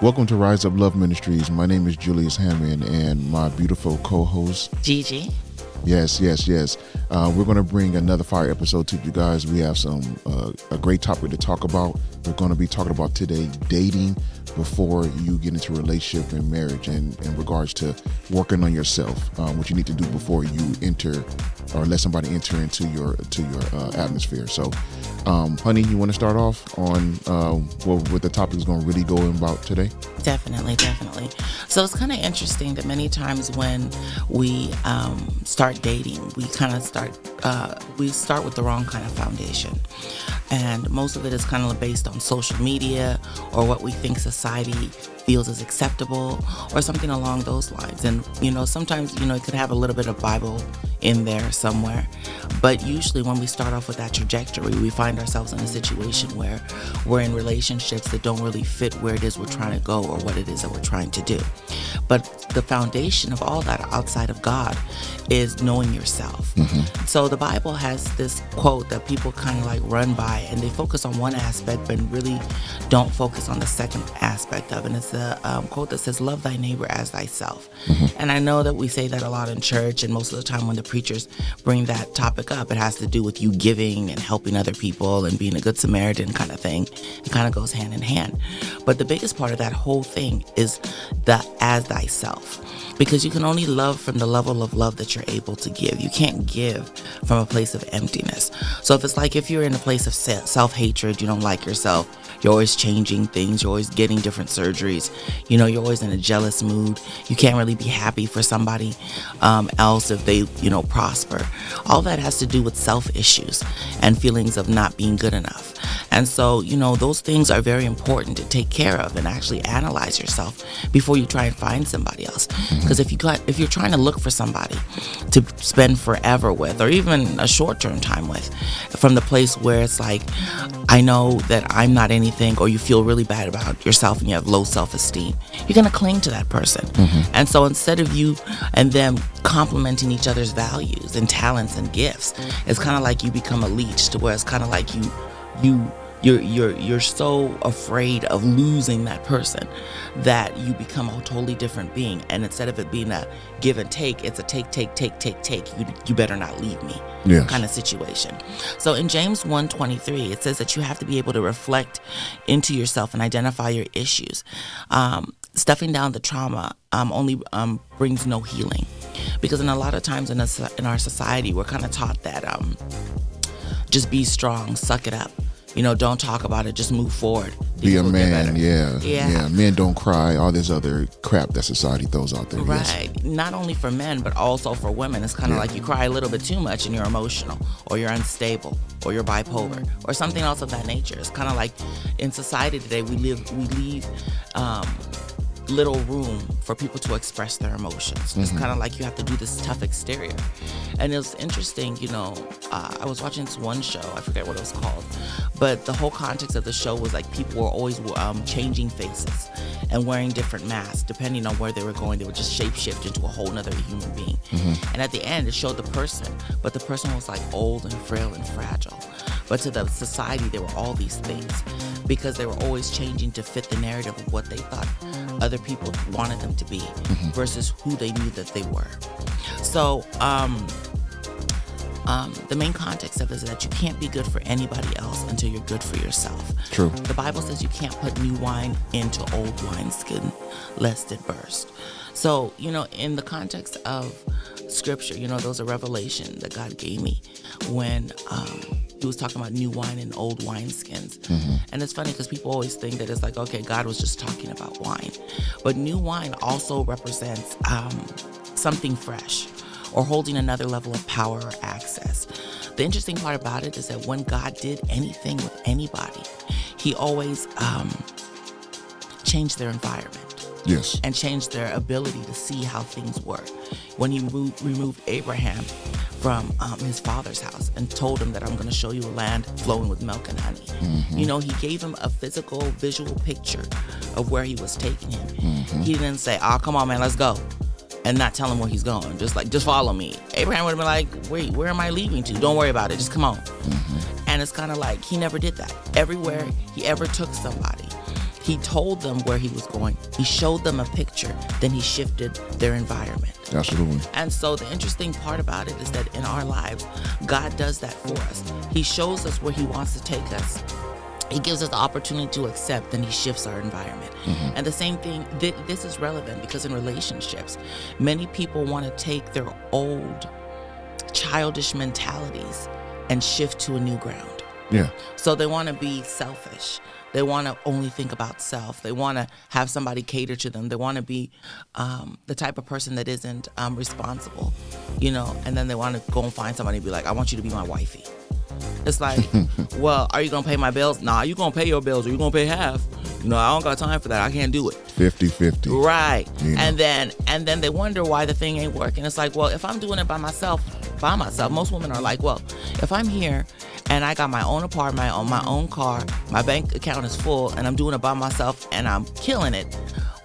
Welcome to Rise Up Love Ministries. My name is Julius Hammond and my beautiful co-host, Gigi. Yes. We're going to bring another fire episode to you guys. We have a great topic to talk about. We're going to be talking about today dating before you get into a relationship and marriage, and in regards to working on yourself, what you need to do before you enter or let somebody enter into your atmosphere. So, honey, you want to start off on what the topic is going to really go about today? Definitely. So it's kind of interesting that many times when we start dating, we start with the wrong kind of foundation. And most of it is kind of based on social media or what we think society feels is acceptable or something along those lines. And, sometimes, it could have a little bit of Bible in there somewhere. But usually when we start off with that trajectory, we find ourselves in a situation where we're in relationships that don't really fit where it is we're trying to go or what it is that we're trying to do. But the foundation of all that outside of God is knowing yourself. Mm-hmm. So the Bible has this quote that people kind of like run by, and they focus on one aspect but really don't focus on the second aspect of it. And it's a quote that says, love thy neighbor as thyself. Mm-hmm. And I know that we say that a lot in church, and most of the time when the preachers bring that topic up, it has to do with you giving and helping other people and being a good Samaritan kind of thing. It kind of goes hand in hand. But the biggest part of that whole thing is the as thyself. Because you can only love from the level of love that you're able to give. You can't give from a place of emptiness. So if you're in a place of self-hatred, you don't like yourself, you're always changing things, you're always getting different surgeries, you're always in a jealous mood, you can't really be happy for somebody else if they, prosper. All that has to do with self-issues and feelings of not being good enough. And so, those things are very important to take care of and actually analyze yourself before you try and find somebody else. Because if you're trying to look for somebody to spend forever with, or even a short-term time with, from the place where it's like, I know that I'm not anything, or you feel really bad about yourself and you have low self-esteem, you're going to cling to that person. Mm-hmm. And so instead of you and them complementing each other's values and talents and gifts, it's kind of like you become a leech, to where it's kind of like you're so afraid of losing that person that you become a totally different being. And instead of it being a give and take, it's a take. You better not leave me. Yes. Kind of situation. So in James 1:23, it says that you have to be able to reflect into yourself and identify your issues. Stuffing down the trauma only brings no healing. Because in a lot of times in our society, we're kind of taught that just be strong, suck it up. Don't talk about it, just move forward. Be a man, yeah. Men don't cry, all this other crap that society throws out there. Right. Yes. Not only for men, but also for women. It's kind of like you cry a little bit too much and you're emotional, or you're unstable, or you're bipolar, or something else of that nature. It's kind of like in society today, we leave little room for people to express their emotions. Mm-hmm. It's kind of like you have to do this tough exterior. And it was interesting, I was watching this one show, I forget what it was called, but the whole context of the show was like people were always changing faces and wearing different masks. Depending on where they were going, they would just shapeshift into a whole nother human being. Mm-hmm. And at the end, it showed the person, but the person was like old and frail and fragile. But to the society, there were all these things, because they were always changing to fit the narrative of what they thought other people wanted them to be, mm-hmm. versus who they knew that they were. So the main context of it is that you can't be good for anybody else until you're good for yourself. True. The Bible says you can't put new wine into old wineskin lest it burst. So, in the context of scripture, those are revelation that God gave me when he was talking about new wine and old wineskins. Mm-hmm. And it's funny because people always think that it's like, okay, God was just talking about wine. But new wine also represents something fresh, or holding another level of power or access. The interesting part about it is that when God did anything with anybody, he always changed their environment. Yes. And changed their ability to see how things work. When he removed Abraham from his father's house and told him that I'm going to show you a land flowing with milk and honey. Mm-hmm. He gave him a physical, visual picture of where he was taking him. Mm-hmm. He didn't say, oh, come on, man, let's go. And not tell him where he's going. Just follow me. Abraham would have been like, wait, where am I leaving to? Don't worry about it. Just come on. Mm-hmm. And it's kind of like he never did that. Everywhere he ever took somebody, He told them where he was going. He showed them a picture. Then he shifted their environment. Absolutely. And so the interesting part about it is that in our lives, God does that for us. He shows us where he wants to take us. He gives us the opportunity to accept, and he shifts our environment. And the same thing, this is relevant because in relationships, many people want to take their old childish mentalities and shift to a new ground. Yeah. So they want to be selfish. They want to only think about self. They want to have somebody cater to them. They want to be the type of person that isn't responsible, and then they want to go and find somebody and be like, I want you to be my wifey. It's like, well, are you going to pay my bills? Nah, you going to pay your bills or you going to pay half. I don't got time for that. I can't do it. 50-50. Right. And then they wonder why the thing ain't working. It's like, well, if I'm doing it by myself, most women are like, well, if I'm here and I got my own apartment, on my own car, my bank account is full, and I'm doing it by myself and I'm killing it,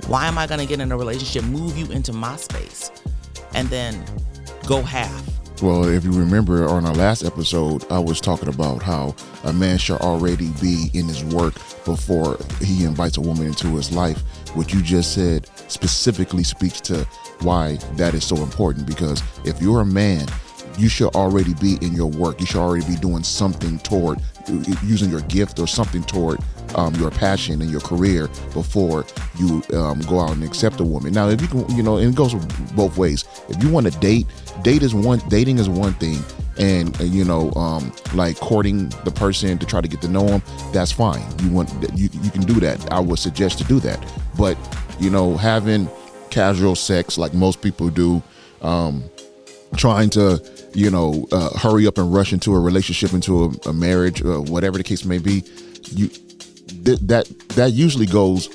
why am I going to get in a relationship, move you into my space, and then go half? Well, if you remember on our last episode, I was talking about how a man should already be in his work before he invites a woman into his life. What you just said specifically speaks to why that is so important, because if you're a man, you should already be in your work. You should already be doing something toward using your gift or something toward your passion and your career before you go out and accept a woman. Now, if you can, and it goes both ways. If you want to dating is one thing, and like courting the person to try to get to know them, that's fine. You can do that. I would suggest to do that. But having casual sex like most people do, trying to hurry up and rush into a relationship, into a marriage, whatever the case may be, that usually goes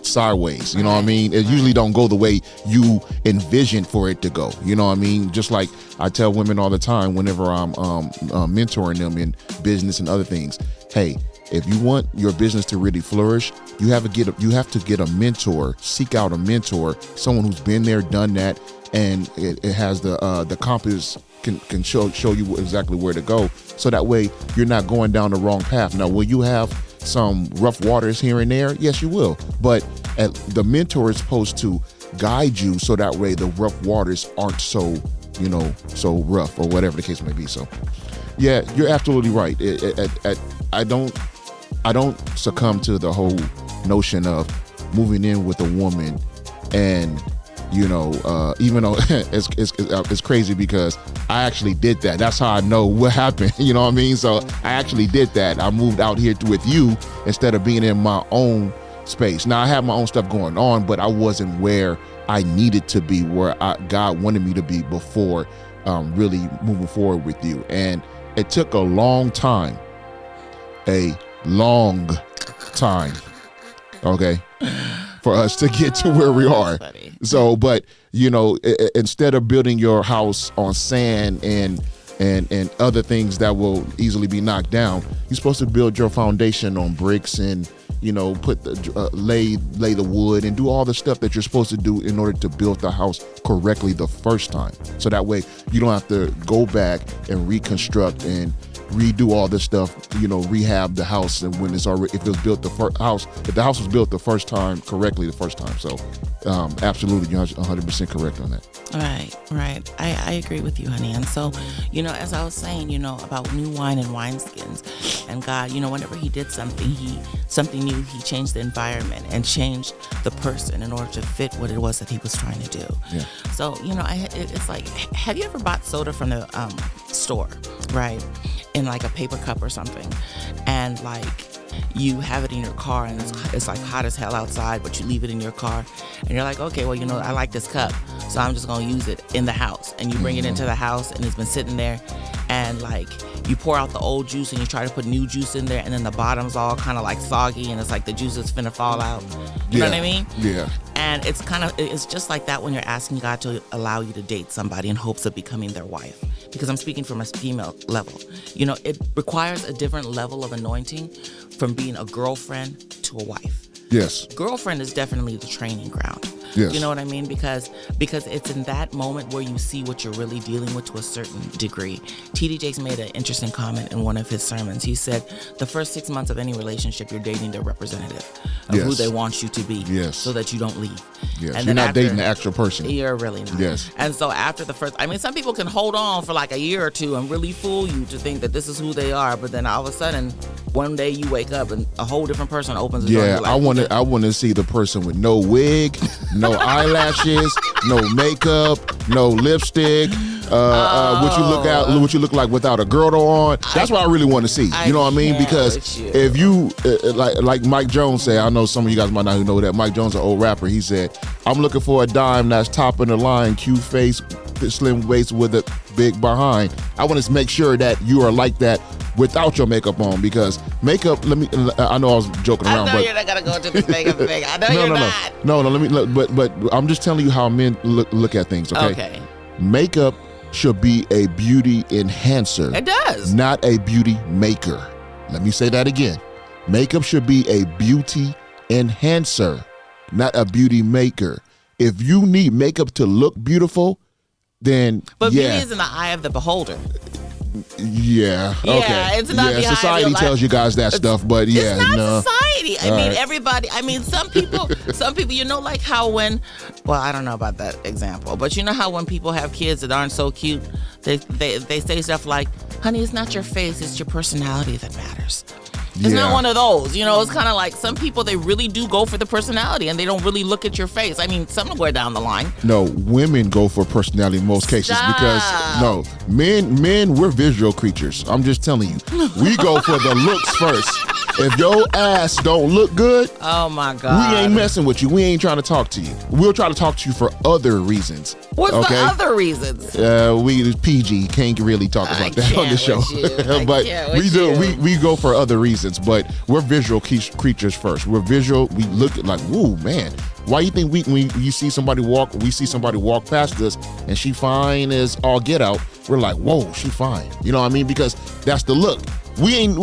sideways. You know what I mean? It usually don't go the way you envisioned for it to go. You know what I mean? Just like I tell women all the time whenever I'm mentoring them in business and other things. Hey, if you want your business to really flourish, you have to get a mentor. Seek out a mentor, someone who's been there, done that, and it has the compass can show you exactly where to go. So that way you're not going down the wrong path. Now, will you have some rough waters here and there? Yes, you will. But the mentor is supposed to guide you so that way the rough waters aren't so rough, or whatever the case may be. So, yeah, you're absolutely right. I don't succumb to the whole notion of moving in with a woman, and even though it's crazy, because I actually did that. That's how I know what happened. You know what I mean? So I actually did that. I moved out here with you instead of being in my own space. Now I have my own stuff going on, but I wasn't where I needed to be, where God wanted me to be before really moving forward with you. And it took a long time, okay, for us to get to where we are. So, but instead of building your house on sand and other things that will easily be knocked down, you're supposed to build your foundation on bricks and put the lay the wood and do all the stuff that you're supposed to do in order to build the house correctly the first time. So that way you don't have to go back and reconstruct and redo all this stuff, rehab the house, and when it's already, if it was built if the house was built the first time correctly the first time. So absolutely, you're 100% correct on that. Right. I agree with you, honey. And so, as I was saying, about new wine and wineskins, and God, whenever he did something new, he changed the environment and changed the person in order to fit what it was that he was trying to do. Yeah. So, it's like, have you ever bought soda from the store, right? In like a paper cup or something, and like you have it in your car, and it's like hot as hell outside, but you leave it in your car, and you're like, okay, well, I like this cup, so I'm just gonna use it in the house. And you bring it into the house, and it's been sitting there, and like you pour out the old juice and you try to put new juice in there, and then the bottom's all kind of like soggy, and it's like the juice is finna fall out. You know what I mean? Yeah. And it's just like that when you're asking God to allow you to date somebody in hopes of becoming their wife. Because I'm speaking from a female level. It requires a different level of anointing from being a girlfriend to a wife. Yes. Girlfriend is definitely the training ground. Yes. You know what I mean? Because it's in that moment where you see what you're really dealing with to a certain degree. T.D. Jakes made an interesting comment in one of his sermons. He said, the first 6 months of any relationship, you're dating their representative of who they want you to be, so that you don't leave. Yes. And you're then not dating the actual person. You're really not. Yes. And so after the first, I mean, some people can hold on for like a year or two and really fool you to think that this is who they are, but then all of a sudden, one day you wake up and a whole different person opens the door. Yeah, I want to see the person with no wig, no eyelashes, no makeup, no lipstick. What you look like without a girdle on. That's what I really want to see. You know what I mean? Because if you like Mike Jones said, I know some of you guys might not know that. Mike Jones, an old rapper, he said, "I'm looking for a dime that's top of the line, cute face, slim waist with a big behind." I want to make sure that you are like that without your makeup on, because makeup. I know I was joking around, but you're not gonna go to the makeup thing. I know you're not. No. But I'm just telling you how men look at things. Okay. Makeup should be a beauty enhancer. It does. Not a beauty maker. Let me say that again. Makeup should be a beauty enhancer, not a beauty maker. If you need makeup to look beautiful, then beauty is in the eye of the beholder. Yeah. Okay. It's not society tells you guys that stuff, but it's not society. I mean, everybody. I mean, some people. You know, like how when. Well, I don't know about that example, but you know how when people have kids that aren't so cute, they say stuff like, "Honey, it's not your face, it's your personality that matters." It's not one of those, you know. It's kind of like some people, they really do go for the personality and they don't really look at your face. I mean, somewhere down the line. No, women go for personality in most cases. Because men, we're visual creatures. I'm just telling you, we go for the looks first. If your ass don't look good, oh my God, we ain't messing with you. We ain't trying to talk to you. We'll try to talk to you for other reasons. What's the other reasons? We PG can't really talk about that on the show, but we go for other reasons. But we're visual creatures first. We're visual. We look at like, whoa, man. Why you think we see somebody walk past us and she fine as all get out? We're like, whoa, she fine. You know what I mean? Because that's the look. We ain't.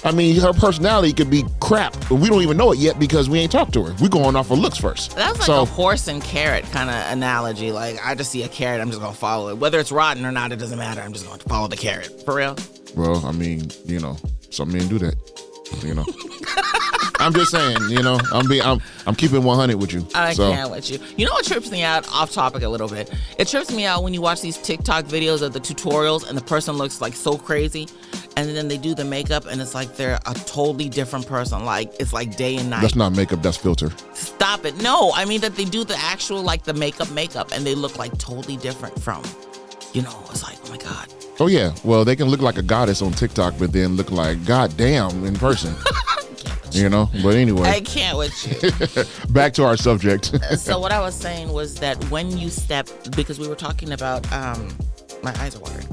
I mean, her personality could be crap, but we don't even know it yet because we ain't talked to her. We going off her looks first. That's like a horse and carrot kind of analogy. Like, I just see a carrot, I'm just gonna follow it. Whether it's rotten or not, it doesn't matter. I'm just going to follow the carrot. For real. Well, I mean, you know, some men do that. You know. I'm just saying, you know, I'm keeping 100 with you. I can't with you. You know what trips me out, off topic a little bit? It trips me out when you watch these TikTok videos of the tutorials and the person looks like so crazy, and then they do the makeup and it's like they're a totally different person. Like, it's like day and night. That's not makeup, that's filter. Stop it. No, I mean that they do the actual, like, the makeup and they look like totally different from, you know, it's like, oh my God. Oh yeah, well, they can look like a goddess on TikTok, but then look like goddamn in person. You know, but anyway. I can't with you. Back to our subject. So what I was saying was that when you step, because we were talking about, my eyes are watering.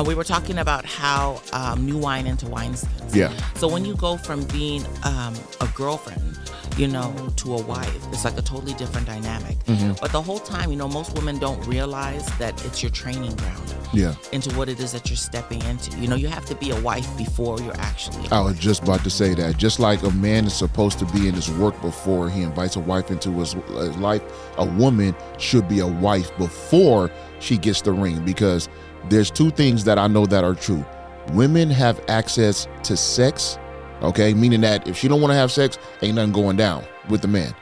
We were talking about how new wine into wineskins. Yeah. So when you go from being a girlfriend, you know, to a wife, it's like a totally different dynamic. Mm-hmm. But the whole time, you know, most women don't realize that it's your training ground. Yeah. Into what it is that you're stepping into. You know, you have to be a wife before you're actually I was just about to say that. Just like a man is supposed to be in his work before he invites a wife into his life, a woman should be a wife before she gets the ring, because there's two things that I know that are true. Women have access to sex, okay? Meaning that if she don't want to have sex, ain't nothing going down with the man.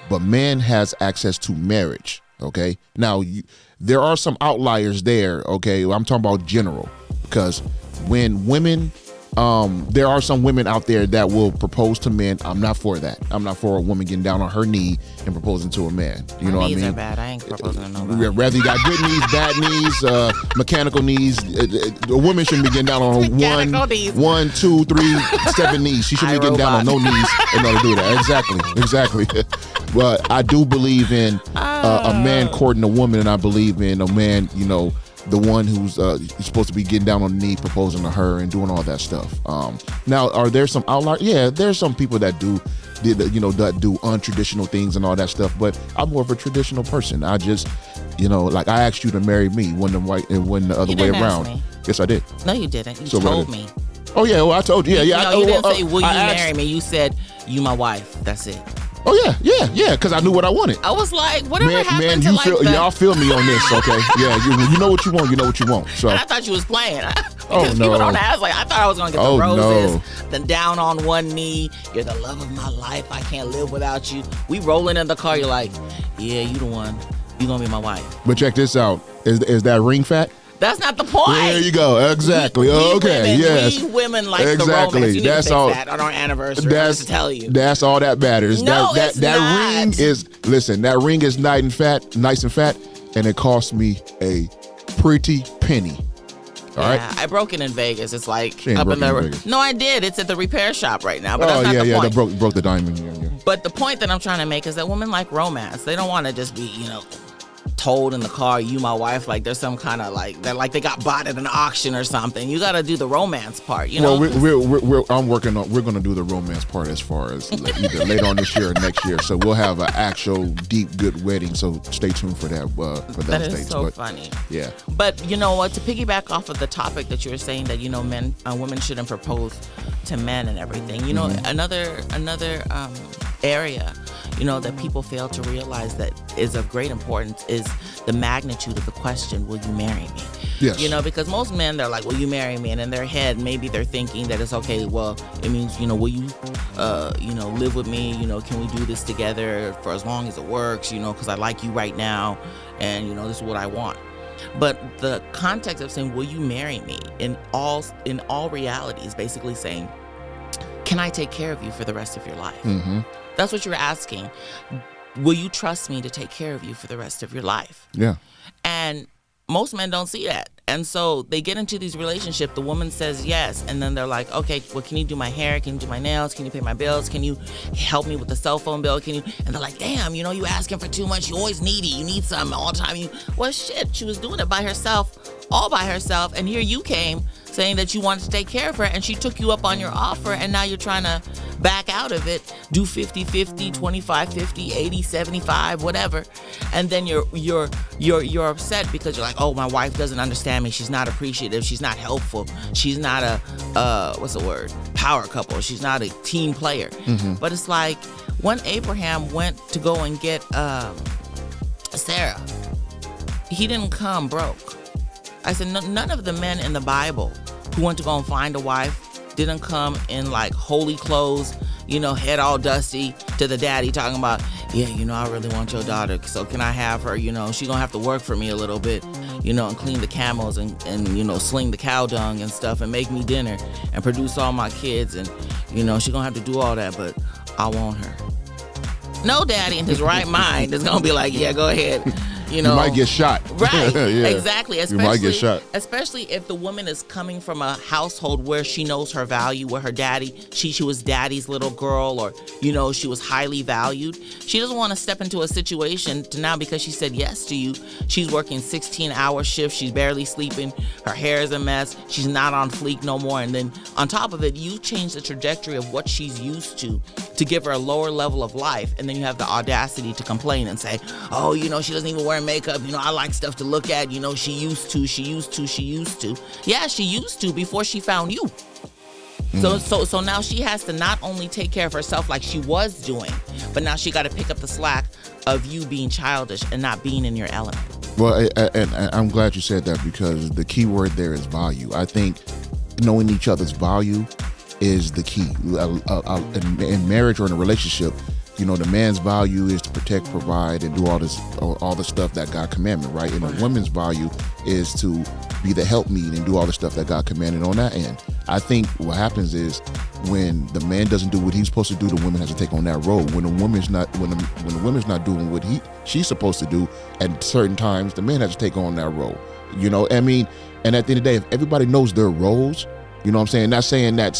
But man has access to marriage, okay? Now, there are some outliers there, okay? I'm talking about general, because when women, there are some women out there that will propose to men. I'm not for that. I'm not for a woman getting down on her knee and proposing to a man. You know what I mean? Knees are bad. I ain't proposing to nobody. Rather you got good knees, bad knees, mechanical knees. A woman shouldn't be getting down on one, two, three, 7 knees. She shouldn't be getting down on no knees in order to do that. Exactly. But I do believe in a man courting a woman, and I believe in a man, you know, the one who's supposed to be getting down on the knee, proposing to her and doing all that stuff. Now, are there some outliers? Yeah, there's some people that do untraditional things and all that stuff, but I'm more of a traditional person. I just, you know, like I asked you to marry me when the other way around. Me. Yes, I did. No, you didn't. You told me. Oh yeah, well I told you. Yeah. No, you didn't say, will you marry me? You said, you my wife. That's it. Oh yeah, because I knew what I wanted. I was like, whatever happened man, to like y'all feel me on this, okay? Yeah, you know what you want. You know what you want. So and I thought you was playing because people don't ask. Like I thought I was gonna get the roses, then down on one knee. You're the love of my life. I can't live without you. We rolling in the car. You're like, yeah, you the one. You gonna be my wife. But check this out. Is that ring fat? That's not the point. There you go. Exactly. Okay. Yes. We women like the romance. You need to fix that on our anniversary. That's to tell you. That's all that matters. No, that ring is. Listen, that ring is nice and fat, and it cost me a pretty penny. All right. I broke it in Vegas. It's like she ain't up in the. Vegas. No, I did. It's at the repair shop right now. But that's not the point. That broke the diamond. Yeah. But the point that I'm trying to make is that women like romance. They don't want to just be, told in the car, you my wife, like there's some kind of like that, like they got bought at an auction or something. You got to do the romance part, Well, we're going to do the romance part as far as either later on this year or next year. So we'll have an actual deep, good wedding. So stay tuned for that. For those dates. That is so funny. Yeah. But you know what? To piggyback off of the topic that you were saying that women shouldn't propose to men and everything. Another area. That people fail to realize that is of great importance is the magnitude of the question, will you marry me? Yes. Because most men, they're like, will you marry me? And in their head, maybe they're thinking that it's okay, well, it means, will you, live with me? Can we do this together for as long as it works, because I like you right now and, this is what I want. But the context of saying, will you marry me in all reality is basically saying, can I take care of you for the rest of your life? Mm-hmm. That's what you're asking. Will you trust me to take care of you for the rest of your life? Yeah. And most men don't see that. And so they get into these relationships. The woman says yes. And then they're like, okay, well, can you do my hair? Can you do my nails? Can you pay my bills? Can you help me with the cell phone bill? And they're like, damn, you asking for too much. You always needy. You need something all the time. Well, shit, she was doing it by herself, all by herself. And here you came saying that you wanted to take care of her, and she took you up on your offer, and now you're trying to back out of it, do 50-50, 25-50, 80-75, whatever. And then you're upset because you're like, oh, my wife doesn't understand me. She's not appreciative. She's not helpful. She's not a power couple. She's not a team player. Mm-hmm. But it's like when Abraham went to go and get Sarah, he didn't come broke. I said, none of the men in the Bible who went to go and find a wife didn't come in like holy clothes, head all dusty to the daddy talking about, yeah, I really want your daughter. So can I have her? She gonna have to work for me a little bit, and clean the camels and sling the cow dung and stuff and make me dinner and produce all my kids. And, she gonna have to do all that, but I want her. No daddy in his right mind is gonna be like, yeah, go ahead. You might get shot. Right. Yeah. Exactly. You might get shot. Especially if the woman is coming from a household where she knows her value, where her daddy, she was daddy's little girl, or, she was highly valued. She doesn't want to step into a situation to now, because she said yes to you, she's working 16-hour shifts, she's barely sleeping, her hair is a mess, she's not on fleek no more. And then on top of it, you change the trajectory of what she's used to give her a lower level of life. And then you have the audacity to complain and say, oh, she doesn't even wear makeup. I like stuff to look at. She used to. Yeah, she used to before she found you. So now she has to not only take care of herself like she was doing, but now she got to pick up the slack of you being childish and not being in your element. Well, and I'm glad you said that, because the key word there is value. I think knowing each other's value is the key. In marriage or in a relationship, the man's value is to protect, provide, and do all the stuff that God commanded, right? And the woman's value is to be the helpmeet and do all the stuff that God commanded on that end. I think what happens is when the man doesn't do what he's supposed to do, the woman has to take on that role. When the woman's not doing what she's supposed to do, at certain times, the man has to take on that role. And at the end of the day, if everybody knows their roles, what I'm saying? Not saying that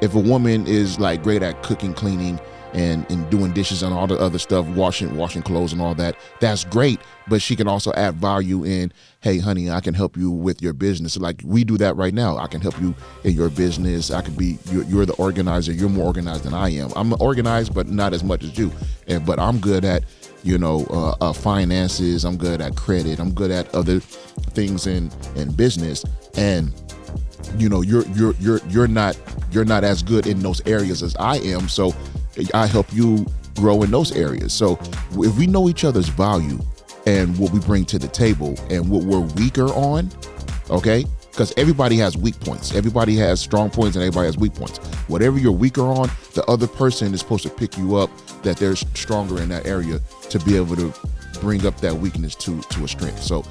if a woman is like great at cooking, cleaning, and doing dishes and all the other stuff, washing clothes and all that, that's great. But she can also add value in, hey, honey, I can help you with your business. Like we do that right now. I can help you in your business. I could be, you're the organizer. You're more organized than I am. I'm organized, but not as much as you. But I'm good at, finances. I'm good at credit. I'm good at other things in business. And you're not as good in those areas as I am. So I help you grow in those areas. So if we know each other's value and what we bring to the table and what we're weaker on, okay? Because everybody has weak points. Everybody has strong points and everybody has weak points. Whatever you're weaker on, the other person is supposed to pick you up that they're stronger in that area to be able to bring up that weakness to a strength. So,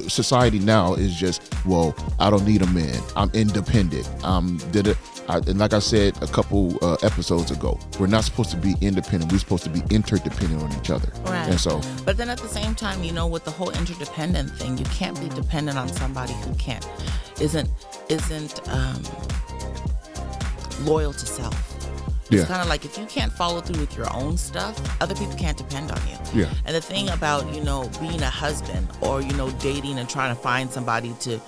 society now is just, well, I don't need a man. I'm independent. And like I said a couple episodes ago, we're not supposed to be independent. We're supposed to be interdependent on each other. Right. And so, but then at the same time, with the whole interdependent thing, you can't be dependent on somebody who isn't loyal to self. It's kind of like if you can't follow through with your own stuff, other people can't depend on you. Yeah. And the thing about, being a husband or, dating and trying to find somebody to,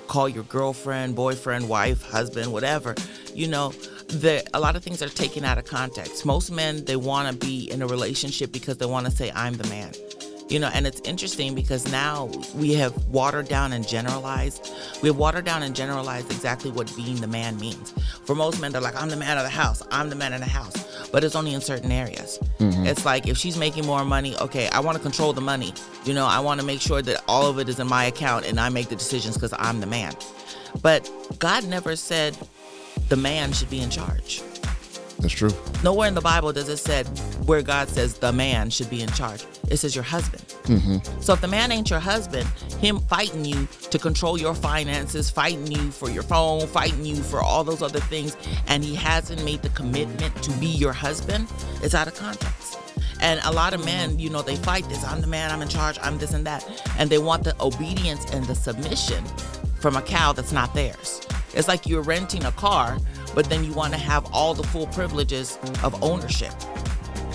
call your girlfriend, boyfriend, wife, husband, whatever, a lot of things are taken out of context. Most men, they want to be in a relationship because they want to say, I'm the man. And it's interesting because now we have watered down and generalized. We have watered down and generalized exactly what being the man means. For most men, they're like, I'm the man of the house. I'm the man in the house. But it's only in certain areas. Mm-hmm. It's like if she's making more money, okay, I want to control the money. I want to make sure that all of it is in my account and I make the decisions because I'm the man. But God never said the man should be in charge. That's true. Nowhere in the Bible does it say where God says the man should be in charge. It says your husband. Mm-hmm. So if the man ain't your husband, him fighting you to control your finances, fighting you for your phone, fighting you for all those other things, and he hasn't made the commitment to be your husband, it's out of context. And a lot of men, they fight this. I'm the man, I'm in charge, I'm this and that. And they want the obedience and the submission from a cow that's not theirs. It's like you're renting a car, but then you want to have all the full privileges of ownership.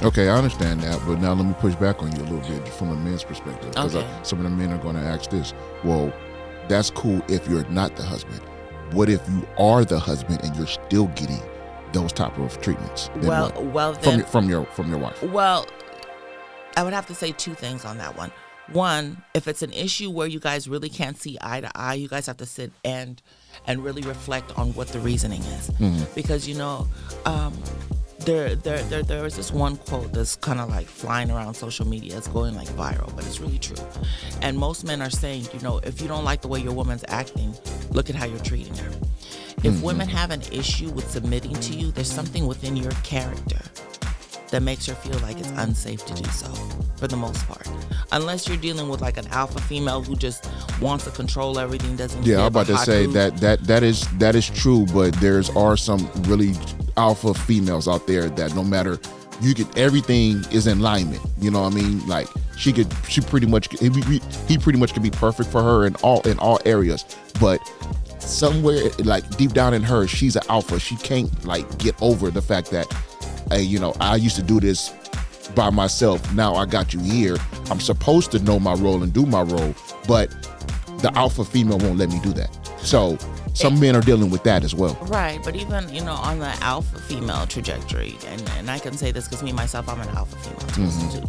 Okay, I understand that, but now let me push back on you a little bit from a man's perspective. Because okay. Some of the men are going to ask this. Well, that's cool if you're not the husband. What if you are the husband and you're still getting those type of treatments? Then from your wife. Well, I would have to say two things on that one. One, if it's an issue where you guys really can't see eye to eye, you guys have to sit and really reflect on what the reasoning is. Mm-hmm. Because, there was this one quote that's kind of like flying around social media. It's going like viral, but it's really true. And most men are saying, if you don't like the way your woman's acting, look at how you're treating her. If women have an issue with submitting to you, there's something within your character that makes her feel like it's unsafe to do so, for the most part. Unless you're dealing with like an alpha female who just wants to control everything, doesn't care. Yeah, I'm about to say that is true, but are some really alpha females out there that no matter everything is in alignment. You know what I mean? Like he pretty much could be perfect for her in all areas, but somewhere like deep down in her, she's an alpha. She can't like get over the fact that, hey, I used to do this by myself. Now I got you here. I'm supposed to know my role and do my role, but the alpha female won't let me do that. So some men are dealing with that as well. Right, but even, on the alpha female trajectory, and I can say this because me, myself, I'm an alpha female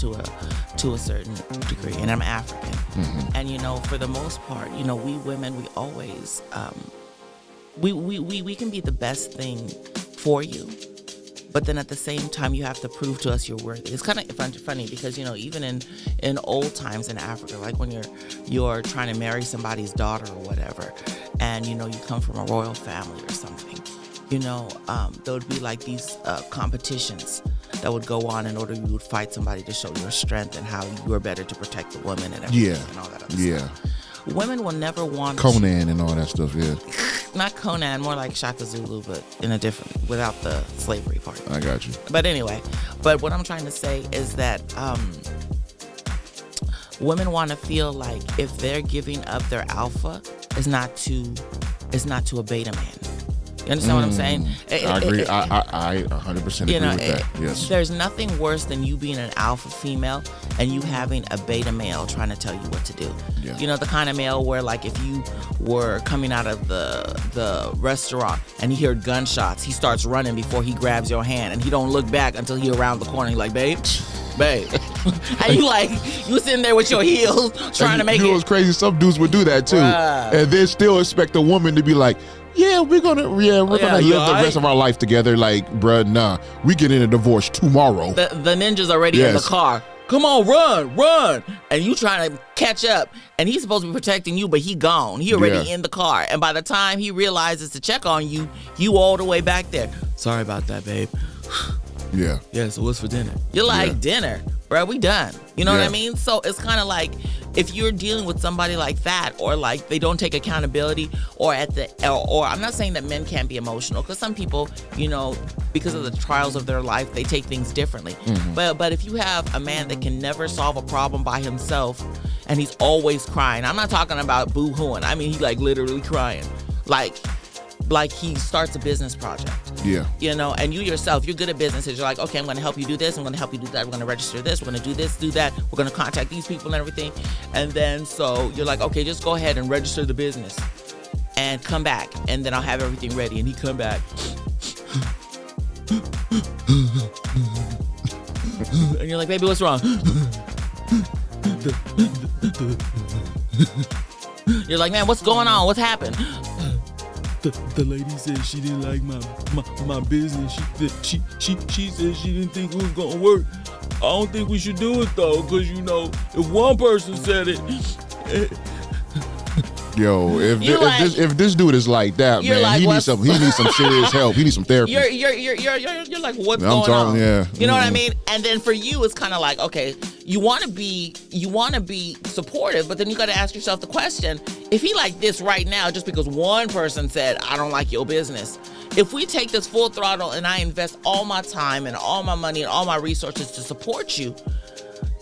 to a certain degree, and I'm African. Mm-hmm. And, for the most part, we women, we always, we can be the best thing for you. But then at the same time, you have to prove to us you're worthy. It's kind of funny because, even in old times in Africa, like when you're trying to marry somebody's daughter or whatever, and, you come from a royal family or something, there would be like these competitions that would go on in order you would fight somebody to show your strength and how you are better to protect the woman and everything and all that other stuff. Women will never want Conan and all that stuff, yeah. Not Conan, more like Shaka Zulu, but in a different, without the slavery part. I got you. But anyway, what I'm trying to say is that women want to feel like if they're giving up their alpha, it's not to a beta man. You understand what I'm saying? I agree. I 100% agree with that. Yes. There's nothing worse than you being an alpha female and you having a beta male trying to tell you what to do. Yeah. The kind of male where, like, if you were coming out of the restaurant and he heard gunshots, he starts running before he grabs your hand, and he don't look back until he around the corner. He's like, babe. And you sitting there with your heels trying to make it. What's crazy? Some dudes would do that too, and then still expect a woman to be like, yeah, we're gonna live the rest of our life together. Like, bruh, nah, we get in a divorce tomorrow. The ninja's already in the car. Come on, run. And you trying to catch up. And he's supposed to be protecting you, but he gone. He already in the car. And by the time he realizes to check on you, you all the way back there. Sorry about that, babe. Yeah. Yeah, so what's for dinner? You're like, dinner? Bro, we done. You know what I mean? So it's kind of like, if you're dealing with somebody like that, or like they don't take accountability, or I'm not saying that men can't be emotional, because some people, you know, because of the trials of their life, they take things differently. Mm-hmm. But if you have a man that can never solve a problem by himself, and he's always crying, I'm not talking about boo-hooing. I mean, he like literally crying, like he starts a business project. Yeah. You know, and you yourself, you're good at businesses. You're like, okay, I'm going to help you do this. I'm going to help you do that. We're going to register this. We're going to do this, do that. We're going to contact these people and everything. And then so you're like, okay, just go ahead and register the business and come back. And then I'll have everything ready. And he come back. And you're like, baby, what's wrong? You're like, man, what's going on? What's happened? The lady said she didn't like my business. She said she didn't think it was gonna work. I don't think we should do it though, because you know, if one person said it. Yo, if this dude is like that, man, like, he needs some serious help. He needs some therapy. You're like, what's going on? Yeah. You know what I mean? And then for you, it's kind of like, okay, you want to be supportive, but then you got to ask yourself the question: if he like this right now, just because one person said I don't like your business, if we take this full throttle and I invest all my time and all my money and all my resources to support you,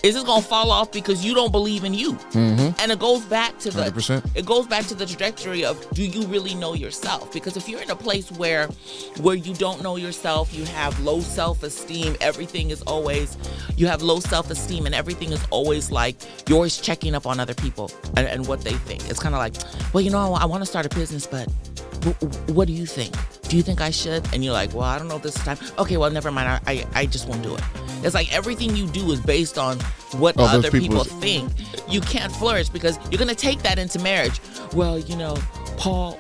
is this gonna fall off because you don't believe in you? Mm-hmm. And it goes back to the 100%. It goes back to the trajectory of, do you really know yourself? Because if you're in a place where you don't know yourself, you have low self-esteem, you have low self-esteem and everything is always like you're always checking up on other people and what they think. It's kind of like, well, you know, I want to start a business, but what do you think? Do you think I should? And you're like, well, I don't know if this is time. Okay, well, never mind. I just won't do it. It's like everything you do is based on what other people think. You can't flourish because you're going to take that into marriage. Well, you know, Paul,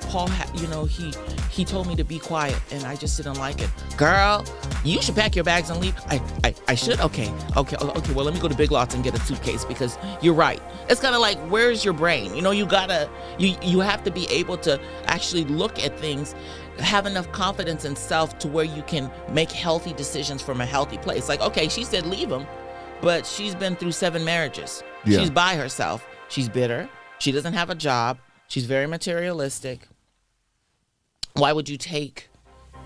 you know, he told me to be quiet and I just didn't like it. Girl, you should pack your bags and leave. I should? Okay. Well, let me go to Big Lots and get a suitcase because you're right. It's kind of like, where's your brain? You know, you have to be able to actually look at things, have enough confidence in self to where you can make healthy decisions from a healthy place. Like, okay, she said leave him, but she's been through 7 marriages. Yeah. She's by herself. She's bitter. She doesn't have a job. She's very materialistic. Why would you take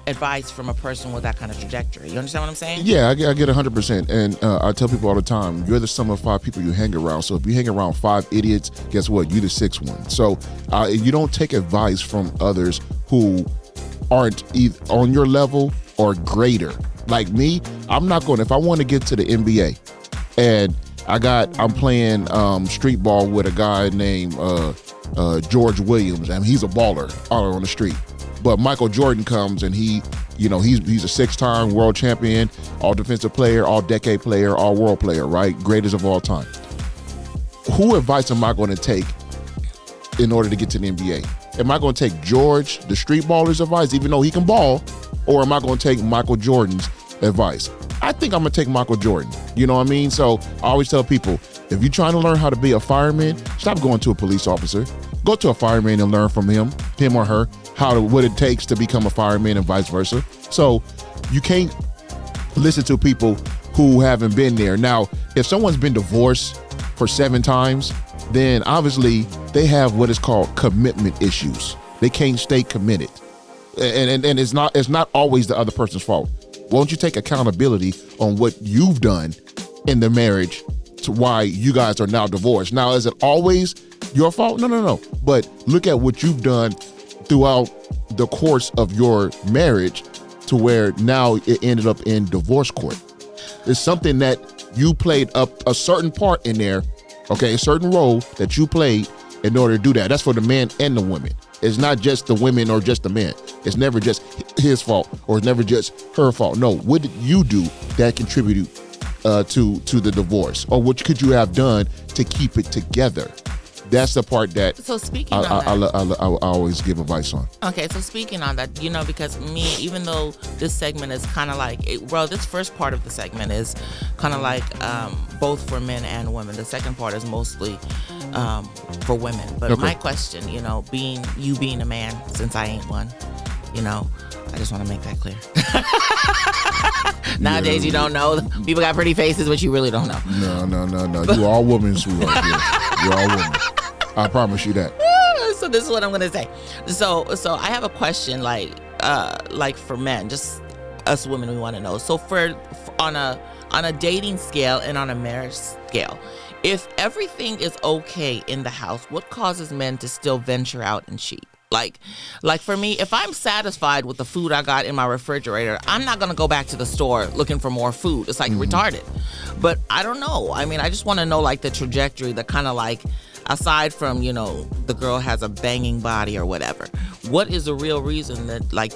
advice from a person with that kind of trajectory? You understand what I'm saying? Yeah, I get 100%. And I tell people all the time, you're the sum of 5 people you hang around. So if you hang around 5 idiots, guess what? You're the 6th one. So you don't take advice from others who aren't either on your level or greater. Like me, I'm not going, if I want to get to the NBA and I'm playing street ball with a guy named George Williams, and he's a baller out on the street. But Michael Jordan comes and he's a 6-time world champion, all defensive player, all decade player, all world player, right? Greatest of all time. Who advice am I going to take in order to get to the NBA? Am I going to take George, the street baller's advice, even though he can ball, or am I going to take Michael Jordan's advice? I think I'm going to take Michael Jordan. You know what I mean? So I always tell people, if you're trying to learn how to be a fireman, stop going to a police officer. Go to a fireman and learn from him or her, what it takes to become a fireman and vice versa. So you can't listen to people who haven't been there. Now, if someone's been divorced for 7 times, then obviously they have what is called commitment issues. They can't stay committed. And it's not always the other person's fault. Won't you take accountability on what you've done in the marriage to why you guys are now divorced? Now, is it always your fault? No. But look at what you've done throughout the course of your marriage to where now it ended up in divorce court. It's something that you played up a certain part in there, okay, a certain role that you played in order to do that. That's for the man and the woman. It's not just the women or just the man. It's never just his fault or it's never just her fault. No, what did you do that contributed to the divorce? Or what could you have done to keep it together? that's the part that So speaking I on that. I always give advice on. Okay, so speaking on that, because me, even though this segment is kind of like, this first part of the segment is kind of like both for men and women. The second part is mostly for women. But Okay. my question, being a man, since I ain't one, I just want to make that clear. Nowadays, you don't know. People got pretty faces, but you really don't know. No. You all women, sweetheart. Yeah. You're all women. I promise you that. So this is what I'm gonna say. So I have a question, like for men, just us women, we want to know. So for on a dating scale and on a marriage scale, if everything is okay in the house, what causes men to still venture out and cheat? Like for me, if I'm satisfied with the food I got in my refrigerator, I'm not gonna go back to the store looking for more food. It's like retarded. But I don't know. I mean, I just want to know like the trajectory, the kind of like, aside from, the girl has a banging body or whatever, what is the real reason that like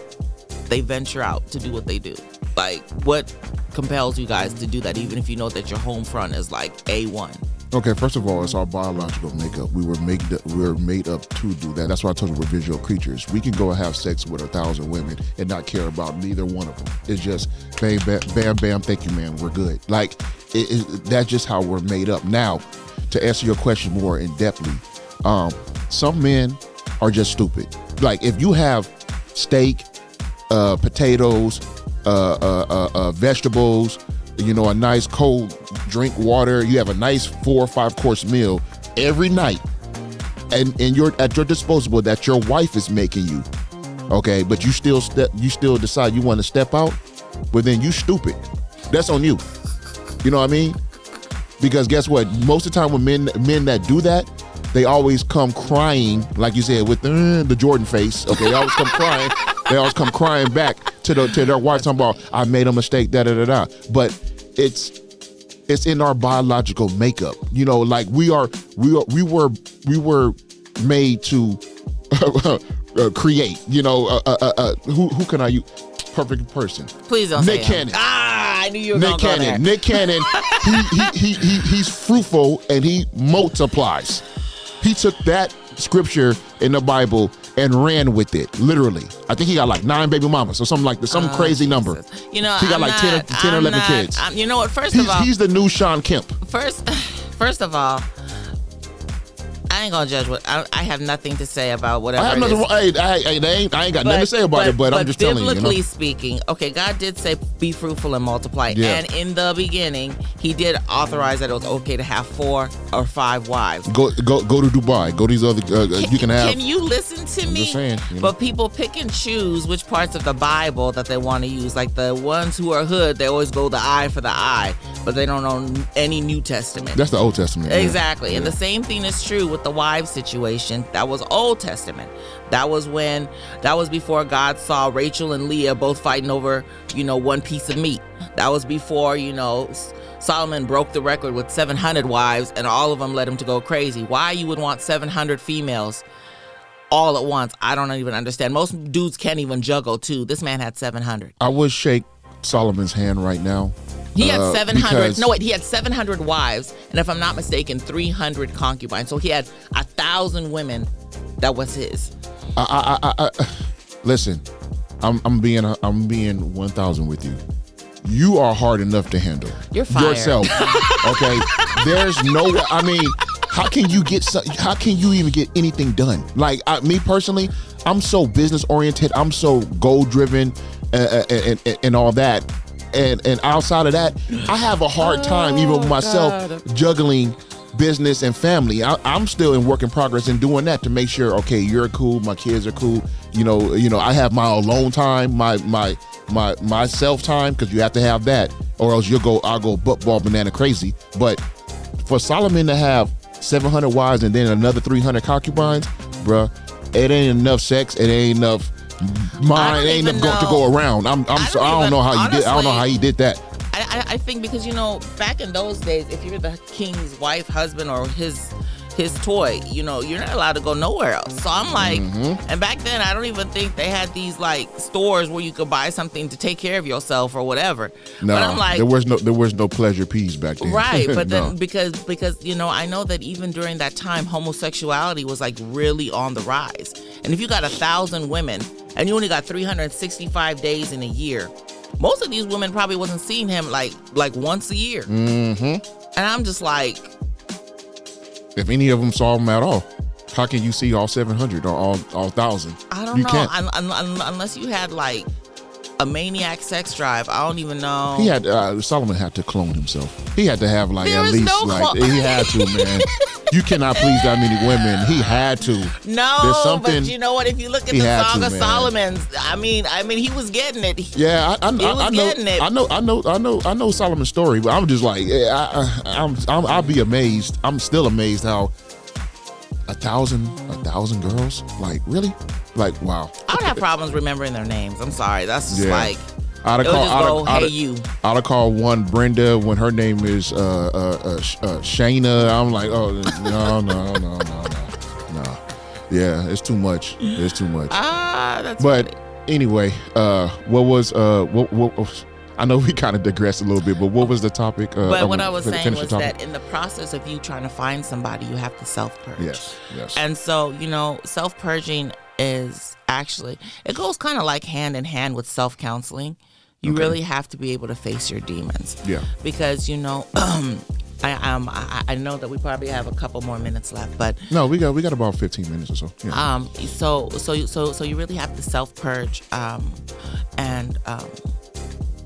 they venture out to do what they do? Like what compels you guys to do that, even if you know that your home front is like A1? Okay, first of all, it's our biological makeup. We were made up to do that. That's why I told you we're visual creatures. We can go and have sex with 1,000 women and not care about neither one of them. It's just bam, bam, bam, bam. Thank you, man. We're good. Like that's just how we're made up. Now, to answer your question more in depthly, some men are just stupid. Like if you have steak, potatoes, vegetables, a nice cold drink, water, you have a nice 4 or 5 course meal every night, and you're at your disposal that your wife is making you, okay, but you still decide you want to step out, but then you stupid. That's on you. You know what I mean? Because guess what? Most of the time when men that do that, they always come crying, like you said, with the Jordan face. Okay, they always come crying. They always come crying back to their wife, talking about, I made a mistake, da da da da. But it's in our biological makeup. Like we were made to create. Who can I use? Perfect person. Please don't Nick say Cannon. I knew you were going to go there. Nick Cannon. He's fruitful and he multiplies. He took that scripture in the Bible and ran with it, literally. I think he got like 9 baby mamas or something like that, some crazy number. He got like 10 or 11 kids. You know what? First of all, he's the new Sean Kemp. First of all, I ain't gonna judge what I have nothing to say about whatever. I have nothing. I ain't got nothing to say about it, but I'm just telling you. Biblically speaking, okay, God did say be fruitful and multiply, Yeah. and in the beginning, He did authorize that it was okay to have 4 or 5 wives. Go to Dubai. Go to these other. You can have. Can you listen to me? Just saying, But people pick and choose which parts of the Bible that they want to use. Like the ones who are hood, they always go the eye for the eye, but they don't know any New Testament. That's the Old Testament. Exactly. Yeah. And the same thing is true with the wives situation. That was Old Testament. That was before God saw Rachel and Leah both fighting over, one piece of meat. That was before, Solomon broke the record with 700 wives and all of them led him to go crazy. Why you would want 700 females all at once, I don't even understand. Most dudes can't even juggle 2. This man had 700. I would shake Solomon's hand right now. He had 700. Because- No, wait. He had 700 wives, and if I'm not mistaken, 300 concubines. So he had 1,000 women. That was his. Listen, I'm being 1,000 with you. You are hard enough to handle. You're fired. Yourself. Okay. There's no way. I mean, how can you even get anything done? Like me personally, I'm so business oriented. I'm so goal driven, and all that. And outside of that, I have a hard time even with myself juggling business and family. I'm still in work in progress in doing that to make sure, okay, you're cool, my kids are cool. I have my alone time, my self time, because you have to have that, or else I'll go butt-ball banana crazy. But for Solomon to have 700 wives and then another 300 concubines, bruh, it ain't enough sex. It ain't enough. Mine ain't enough to go around. I don't know how you did. I don't know how he did that. I think because back in those days, if you're the king's wife, husband, or his his toy. You know, you're not allowed to go nowhere else. So I'm like, and back then I don't even think they had these like stores where you could buy something to take care of yourself or whatever. No, but I'm like, there was no pleasure peas back then. Right, but No. then because you know, I know that even during that time, homosexuality was like really on the rise. And if you got 1,000 women and you only got 365 days in a year, most of these women probably wasn't seeing him like once a year. And I'm just like, if any of them saw him at all, how can you see all 700 or all 1,000? I don't know. Can't. Unless you had like a maniac sex drive, I don't even know. He had Solomon had to clone himself. He had to have like There at was least no like clone. he had to, man. You cannot please that many women. He had to. No, There's something but you know what? If you look at he the had Song to, of man. Solomon's, I mean, he was getting it. Yeah, I was getting it. I know Solomon's story, but I'm just like, I'll be amazed. I'm still amazed how 1,000 girls, like really, like wow. I would have problems remembering their names. I'm sorry. That's just like. I'd have called one Brenda when her name is Shayna. I'm like, oh no. Yeah, it's too much. It's too much. That's but funny. anyway, what was I know we kind of digressed a little bit, but what was the topic? But what I was saying was that in the process of you trying to find somebody, you have to self-purge. Yes. And so, you know, self-purging is actually, it goes kind of like hand in hand with self-counseling. You really have to be able to face your demons. Yeah. Because, you know, I know that we probably have a couple more minutes left, but no, we got about 15 minutes or so. Yeah. So you really have to self-purge and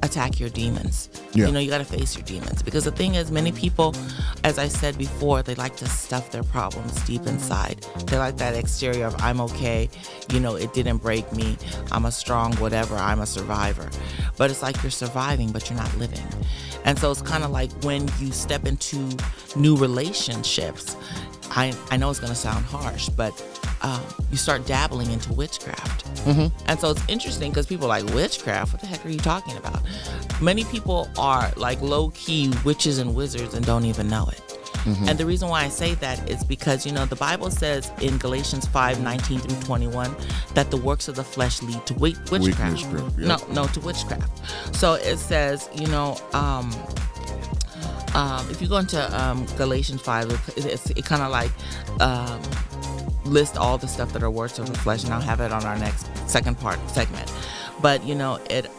attack your demons. Yeah. You know, you got to face your demons, because the thing is, many people, as I said before, they like to stuff their problems deep inside. They like that exterior of, I'm okay, you know, it didn't break me, I'm a strong whatever, I'm a survivor. But it's like you're surviving, but you're not living. And so it's kind of like when you step into new relationships, I know it's going to sound harsh, but you start dabbling into witchcraft. And so it's interesting because people are like, witchcraft? What the heck are you talking about? Many people are like low-key witches and wizards and don't even know it. And the reason why I say that is because, you know, the Bible says in Galatians 5:19-21 that the works of the flesh lead to witchcraft. No, to witchcraft. So it says, you know, if you go into Galatians 5, it kind of like list all the stuff that are works of the flesh, and I'll have it on our next segment. But, you know, it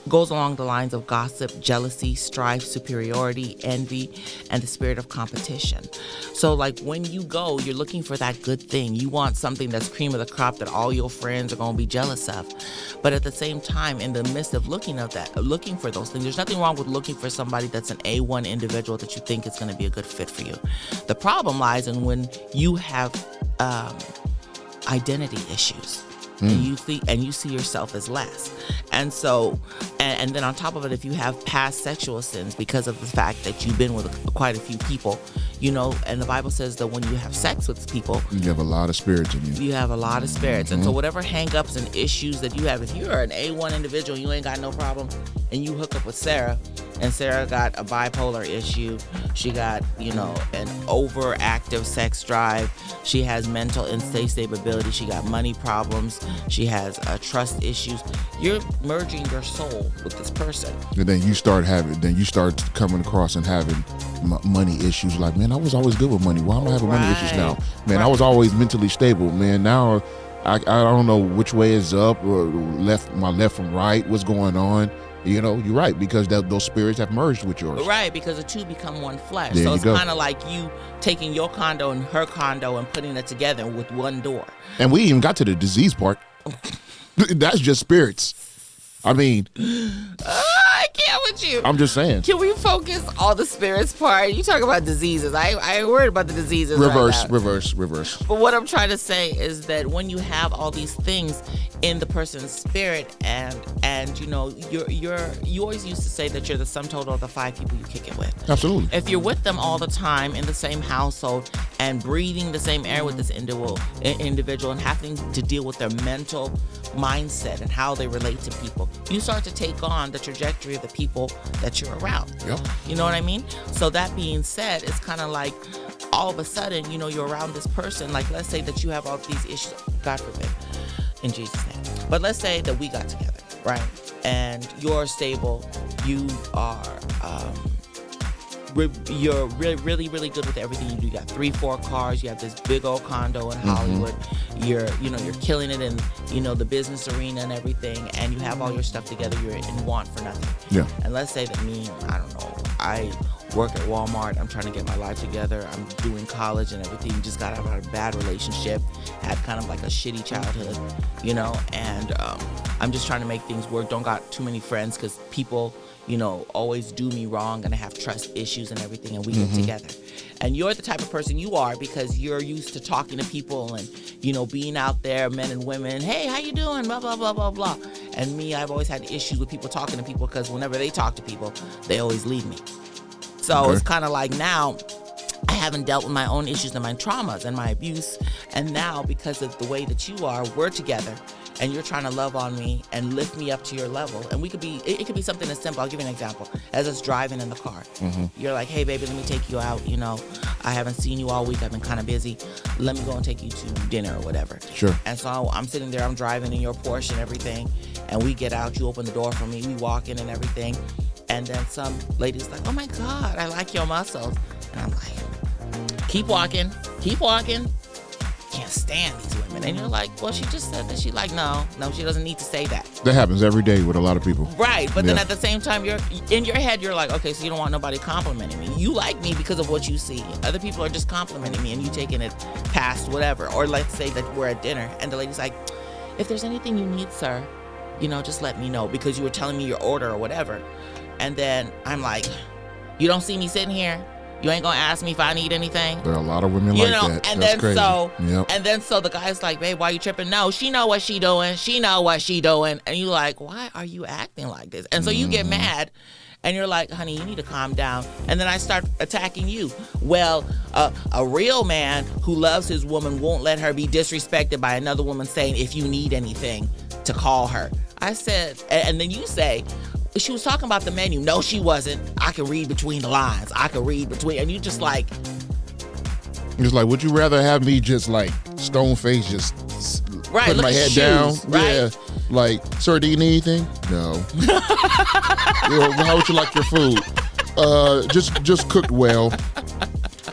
goes along the lines of gossip, jealousy, strife, superiority, envy, and the spirit of competition. So like when you go, you're looking for that good thing. You want something that's cream of the crop that all your friends are going to be jealous of. But at the same time, in the midst of looking for those things, there's nothing wrong with looking for somebody that's an A1 individual that you think is going to be a good fit for you. The problem lies in when you have identity issues. And you see yourself as less. And so, and then on top of it, if you have past sexual sins because of the fact that you've been with quite a few people, you know, and the Bible says that when you have sex with people, you have a lot of spirits in you. You have a lot of spirits. And so whatever hangups and issues that you have, if you're an A1 individual, you ain't got no problem, and you hook up with Sarah, and Sarah got a bipolar issue, she got, you know, an overactive sex drive, she has mental instability, she got money problems, she has trust issues. You're merging your soul with this person. And then you start coming across and having money issues. Like, man, I was always good with money. Why am I having money issues now? Man, I was always mentally stable. Man, now I don't know which way is up or my left from right. What's going on? You know, you're right, because those spirits have merged with yours. Right, because the two become one flesh. There so it's kind of like you taking your condo and her condo and putting it together with one door. And we even got to the disease part. That's just spirits. I mean, I can't with you. I'm just saying. Can we focus on the spirits part? You talk about diseases. I ain't worried about the diseases. Reverse. But what I'm trying to say is that when you have all these things, in the person's spirit, and you know, you always used to say that you're the sum total of the 5 people you kick it with. Absolutely. If you're with them all the time in the same household and breathing the same air with this individual and having to deal with their mental mindset and how they relate to people, you start to take on the trajectory of the people that you're around. Yep. You know what I mean? So that being said, it's kind of like all of a sudden, you know, you're around this person. Like, let's say that you have all these issues, God forbid, in Jesus' name. But let's say that we got together, right? And you're stable. You are, you're really, really good with everything you do. You got 3-4 cars. You have this big old condo in Hollywood. You're killing it in, you know, the business arena and everything. And you have all your stuff together. You're in want for nothing. Yeah. And let's say that me, I don't know, I work at Walmart. I'm trying to get my life together. I'm doing college and everything. Just got out of a bad relationship. Had kind of like a shitty childhood, you know. And I'm just trying to make things work. Don't got too many friends because people, you know, always do me wrong and I have trust issues and everything, and we get together. And you're the type of person you are because you're used to talking to people and, you know, being out there, men and women, hey, how you doing, blah, blah, blah, blah, blah. And me, I've always had issues with people talking to people because whenever they talk to people, they always leave me. So it's kind of like now I haven't dealt with my own issues and my traumas and my abuse. And now because of the way that you are, we're together. And you're trying to love on me and lift me up to your level. And it could be something as simple. I'll give you an example. As us driving in the car, you're like, hey, baby, let me take you out. You know, I haven't seen you all week. I've been kind of busy. Let me go and take you to dinner or whatever. Sure. And so I'm sitting there, I'm driving in your Porsche and everything. And we get out, you open the door for me, we walk in and everything. And then some lady's like, oh my God, I like your muscles. And I'm like, keep walking. Can't stand these women. And you're like, well, she just said that. She like, no, she doesn't need to say that. That happens every day with a lot of people. Right. But then at the same time, you're in your head, you're like, okay, so you don't want nobody complimenting me. You like me because of what you see. Other people are just complimenting me and you taking it past whatever. Or let's say that we're at dinner and the lady's like, if there's anything you need, sir, you know, just let me know because you were telling me your order or whatever. And then I'm like, you don't see me sitting here? You ain't gonna ask me if I need anything? There are a lot of women like that. And That's then crazy. And then so the guy's like, babe, why you tripping? No, she know what she doing. And you like, why are you acting like this? And so you get mad and you're like, honey, you need to calm down. And then I start attacking you. Well, a real man who loves his woman won't let her be disrespected by another woman saying, if you need anything, to call her. I said, and then you say, she was talking about the menu. No, she wasn't. I can read between the lines. And you just like. It's like, would you rather have me just like stone face, just putting my head down? Right? Yeah. Like, sir, do you need anything? No. How would you like your food? Just cooked well.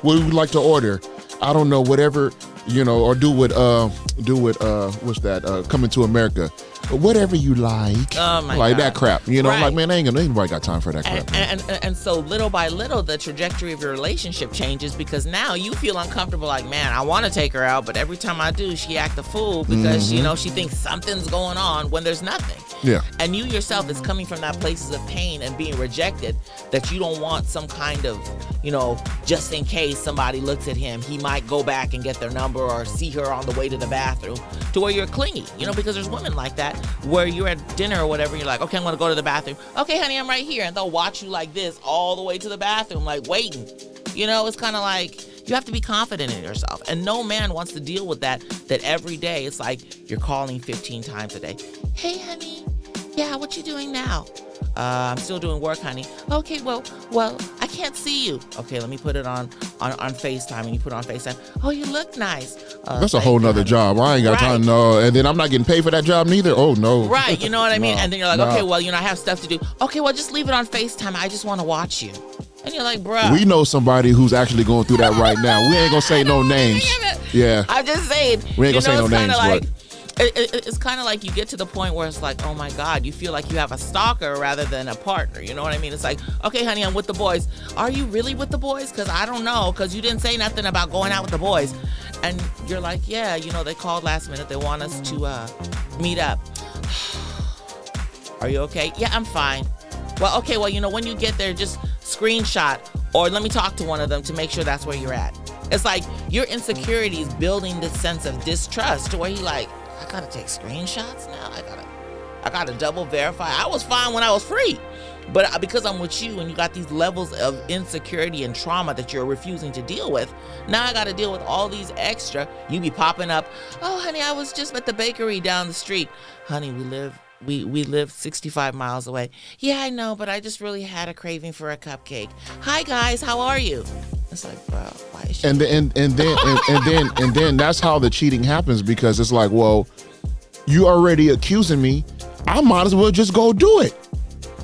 What would you like to order? I don't know, whatever, you know, or do what what's that? Coming to America. Whatever you like. Oh my like God. That crap. You know, right. Like, man, ain't nobody got time for that crap. And so little by little, the trajectory of your relationship changes because now you feel uncomfortable. Like, man, I want to take her out, but every time I do, she act a fool because, you know, she thinks something's going on when there's nothing. Yeah. And you yourself is coming from that places of pain and being rejected that you don't want some kind of, you know, just in case somebody looks at him, he might go back and get their number or see her on the way to the bathroom, to where you're clingy, you know, because there's women like that where you're at dinner or whatever, you're like, okay, I'm going to go to the bathroom. Okay, honey, I'm right here. And they'll watch you like this all the way to the bathroom, like waiting. You know, it's kind of like you have to be confident in yourself. And no man wants to deal with that every day. It's like you're calling 15 times a day. Hey, honey. Yeah, what you doing now? I'm still doing work, honey. Okay, well, I can't see you. Okay, let me put it on FaceTime, and you put it on FaceTime. Oh, you look nice. That's a whole nother job. I ain't got time. No, and then I'm not getting paid for that job neither. Oh no. Right, you know what I mean? And then you're like, okay, well, you know, I have stuff to do. Okay, well, just leave it on FaceTime. I just want to watch you. And you're like, bruh. We know somebody who's actually going through that right now. We ain't gonna say no names. Yeah. I'm just saying. We ain't gonna say no names, but. It's kind of like you get to the point where it's like, oh my God, you feel like you have a stalker rather than a partner. You know what I mean? It's like, okay, honey, I'm with the boys. Are you really with the boys? Because I don't know, because you didn't say nothing about going out with the boys. And you're like, yeah, you know, they called last minute. They want us to meet up. Are you okay? Yeah, I'm fine. Well, okay, well, you know, when you get there, just screenshot or let me talk to one of them to make sure that's where you're at. It's like your insecurities building this sense of distrust to where he like, I gotta take screenshots now. I gotta double verify. I was fine when I was free, but because I'm with you and you got these levels of insecurity and trauma that you're refusing to deal with, now I gotta deal with all these extra. You be popping up, oh honey, I was just at the bakery down the street. Honey, we live 65 miles away. Yeah, I know, but I just really had a craving for a cupcake. Hi guys, how are you? It's like, bro, why is she? And then that's how the cheating happens, because it's like, well, you already accusing me. I might as well just go do it.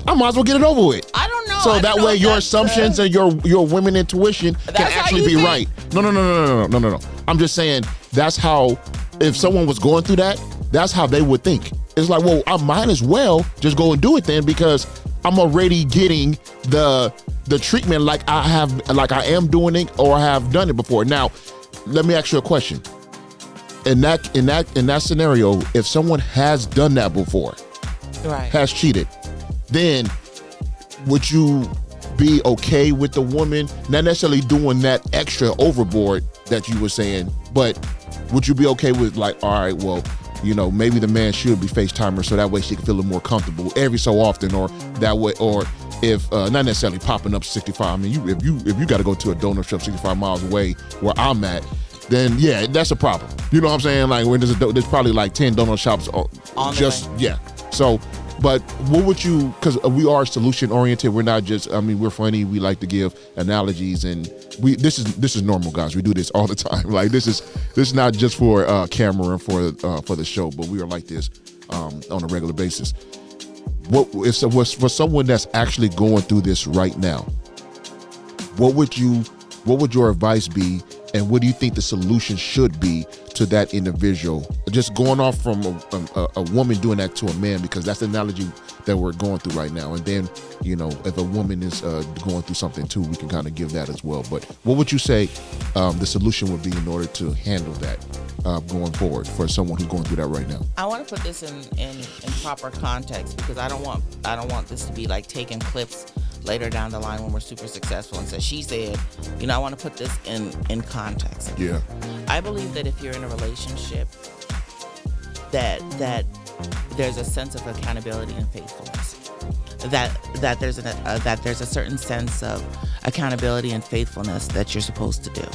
I might as well get it over with. I don't know. So that way your assumptions and your women intuition can actually be right. No. I'm just saying that's how, if someone was going through that, that's how they would think. It's like, well, I might as well just go and do it then, because I'm already getting the treatment like I am doing it, or I have done it before. Now, let me ask you a question. In that scenario, if someone has done that before, right, has cheated, then would you be okay with the woman not necessarily doing that extra overboard that you were saying, but would you be okay with, like, all right, well, maybe the man should be FaceTimer so that way she can feel a little more comfortable every so often, or that way, or if not necessarily popping up 65. I mean, if you got to go to a donor shop 65 miles away where I'm at, then yeah, that's a problem. You know what I'm saying? Like, when there's probably like 10 donor shops on just yeah. So, but what would you? Because we are solution oriented. We're not just. I mean, we're funny. We like to give analogies, and this is normal, guys. We do this all the time. Like, this is not just for camera and for the show, but we are like this on a regular basis. What if for someone that's actually going through this right now? What would your advice be, and what do you think the solution should be to that individual? Just going off from a woman doing that to a man, because that's the analogy that we're going through right now. And then, if a woman is going through something too, we can kind of give that as well. But what would you say the solution would be in order to handle that going forward for someone who's going through that right now? I want to put this in proper context, because I don't want this to be like taking clips later down the line when we're super successful and she said, I want to put this in context. Yeah. I believe that if you're in a relationship, that there's a sense of accountability and faithfulness. That there's a certain sense of accountability and faithfulness that you're supposed to do.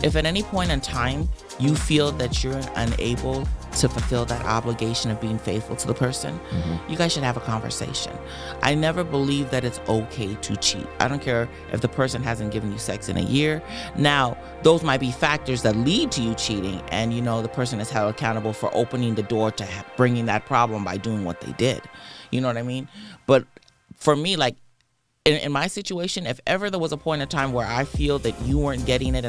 If at any point in time you feel that you're unable to fulfill that obligation of being faithful to the person, you guys should have a conversation. I never believe that it's okay to cheat. I don't care if the person hasn't given you sex in a year. Now, those might be factors that lead to you cheating, and the person is held accountable for opening the door to bringing that problem by doing what they did. You know what I mean? But for me, like, in my situation, if ever there was a point in time where I feel that you weren't getting it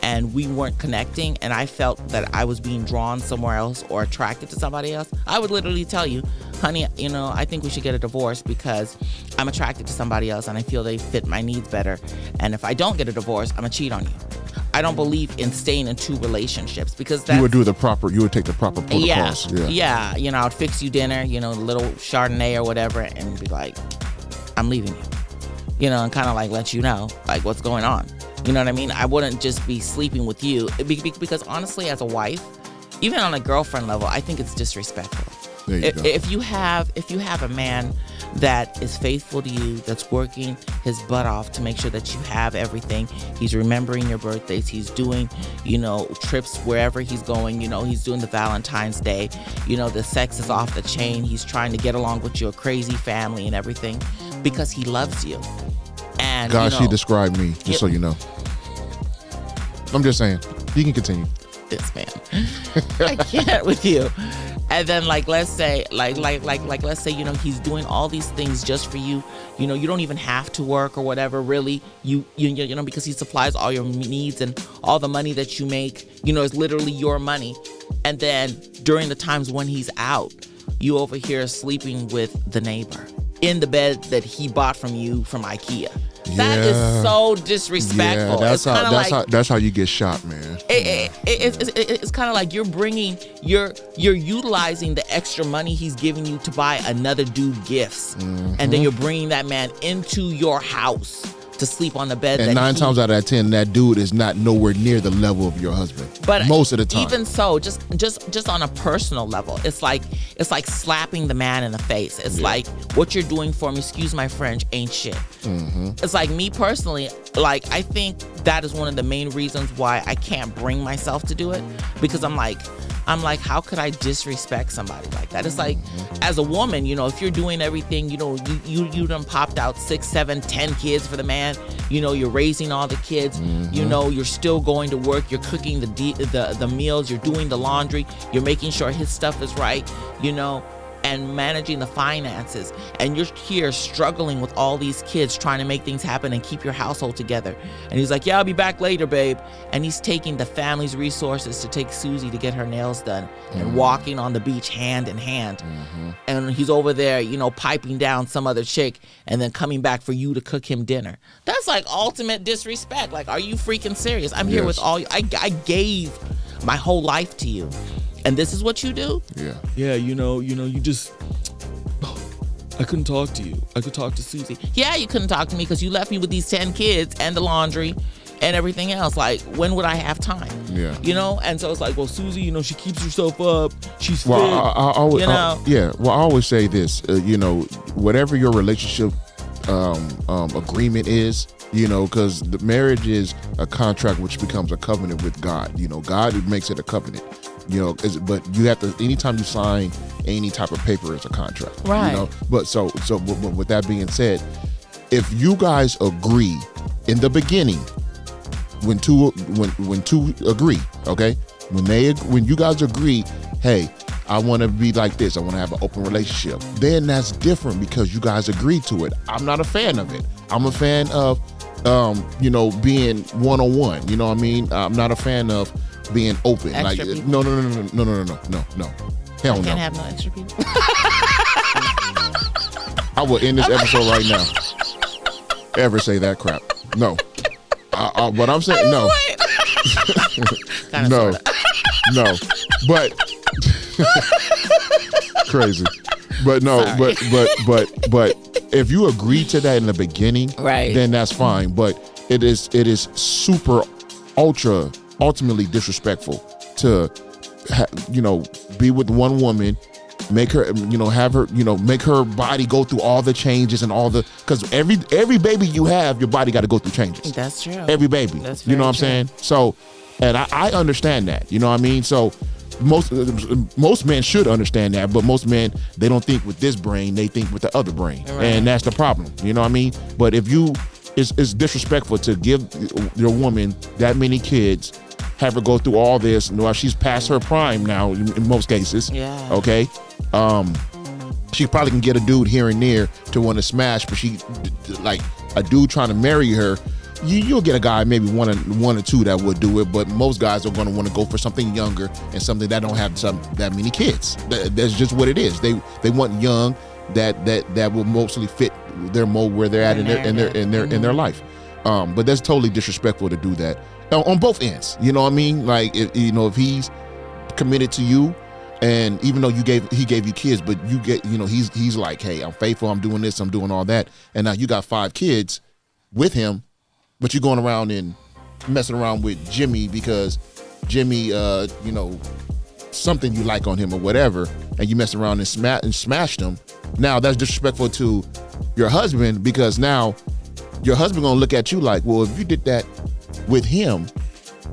and we weren't connecting, and I felt that I was being drawn somewhere else or attracted to somebody else, I would literally tell you, honey, I think we should get a divorce because I'm attracted to somebody else and I feel they fit my needs better. And if I don't get a divorce, I'm gonna cheat on you. I don't believe in staying in two relationships, because you would take the proper protocols. Yeah. I would fix you dinner, a little Chardonnay or whatever, and be like, I'm leaving you, and kind of like let you know like what's going on. You know what I mean? I wouldn't just be sleeping with you because honestly, as a wife, even on a girlfriend level, I think it's disrespectful. There you go. If you have a man that is faithful to you, that's working his butt off to make sure that you have everything, he's remembering your birthdays, he's doing, trips wherever he's going, he's doing the Valentine's Day, the sex is off the chain, he's trying to get along with your crazy family and everything because he loves you. And God, she described me, just so you know. I'm just saying. You can continue. This man. I can't with you. And then let's say he's doing all these things just for you. You don't even have to work or whatever, really. You because he supplies all your needs, and all the money that you make, is literally your money. And then during the times when he's out, you over here sleeping with the neighbor in the bed that he bought from you from IKEA. That is so disrespectful. Yeah, that's how you get shot, man. It's kind of like you're utilizing the extra money he's giving you to buy another dude gifts, and then you're bringing that man into your house to to sleep on the bed. And 9 times out of 10, that dude is not nowhere near the level of your husband. But most of the time, even so, just on a personal level, it's like slapping the man in the face. It's like, what you're doing for me, excuse my French, ain't shit. It's like, me personally, like, I think that is one of the main reasons why I can't bring myself to do it, because I'm like, how could I disrespect somebody like that? It's like, as a woman, you know, if you're doing everything, you know, you done popped out 6, 7, 10 kids for the man, you know, you're raising all the kids, you know, you're still going to work, you're cooking the meals, you're doing the laundry, you're making sure his stuff is right, you know, and managing the finances, and you're here struggling with all these kids trying to make things happen and keep your household together. And he's like, yeah, I'll be back later, babe. And he's taking the family's resources to take Susie to get her nails done and walking on the beach hand in hand. And he's over there, you know, piping down some other chick and then coming back for you to cook him dinner. That's like ultimate disrespect. Like, are you freaking serious? I'm here with all you. I gave my whole life to you, and this is what you do? Yeah, you know, you just, I couldn't talk to you. I could talk to Susie. Yeah, you couldn't talk to me because you left me with these 10 kids and the laundry and everything else. Like, when would I have time? Yeah. You know? And so it's like, well, Susie, you know, she keeps herself up. She's fit. I always say this, you know, whatever your relationship agreement is, you know, because the marriage is a contract which becomes a covenant with God. You know, God makes it a covenant. You know, but you have to, anytime you sign any type of paper, it's a contract. Right. You know, but so with that being said, if you guys agree in the beginning, when two agree, okay, when you guys agree, hey, I want to be like this, I want to have an open relationship, then that's different because you guys agreed to it. I'm not a fan of it. I'm a fan of, you know, being one-on-one. You know what I mean? I'm not a fan of being open. Extra like, people? no. Hell no. Can't have no extra people. I will end this episode right now. Ever say that crap? No. What I'm saying, no. No. But crazy. But no. Sorry. But if you agree to that in the beginning, right, then that's fine. But it is super ultra ultimately disrespectful to you know, be with one woman, make her, you know, have her, you know, make her body go through all the changes and all the, because every baby you have, your body got to go through changes. That's true. Every baby. That's you know what true. I'm saying? So, and I understand that, you know what I mean? So most men should understand that, but most men, they don't think with this brain, they think with the other brain. Right. And that's the problem, you know what I mean? But if you, it's disrespectful to give your woman that many kids, have her go through all this while she's past her prime now in most cases. Yeah. Okay. She probably can get a dude here and there to want to smash, but she, like a dude trying to marry her, you'll get a guy, maybe one or two that would do it, but most guys are going to want to go for something younger and something that don't have that many kids. That's just what it is. They want young that will mostly fit their mold where they're at in their life. But that's totally disrespectful to do that on both ends. You know what I mean? Like, if he's committed to you, and even though he gave you kids, but you get, he's like, hey, I'm faithful, I'm doing this, I'm doing all that, and now you got 5 kids with him, but you're going around and messing around with Jimmy because Jimmy, something you like on him or whatever, and you mess around and smashed him. Now that's disrespectful to your husband, because now your husband gonna look at you like, well, if you did that with him,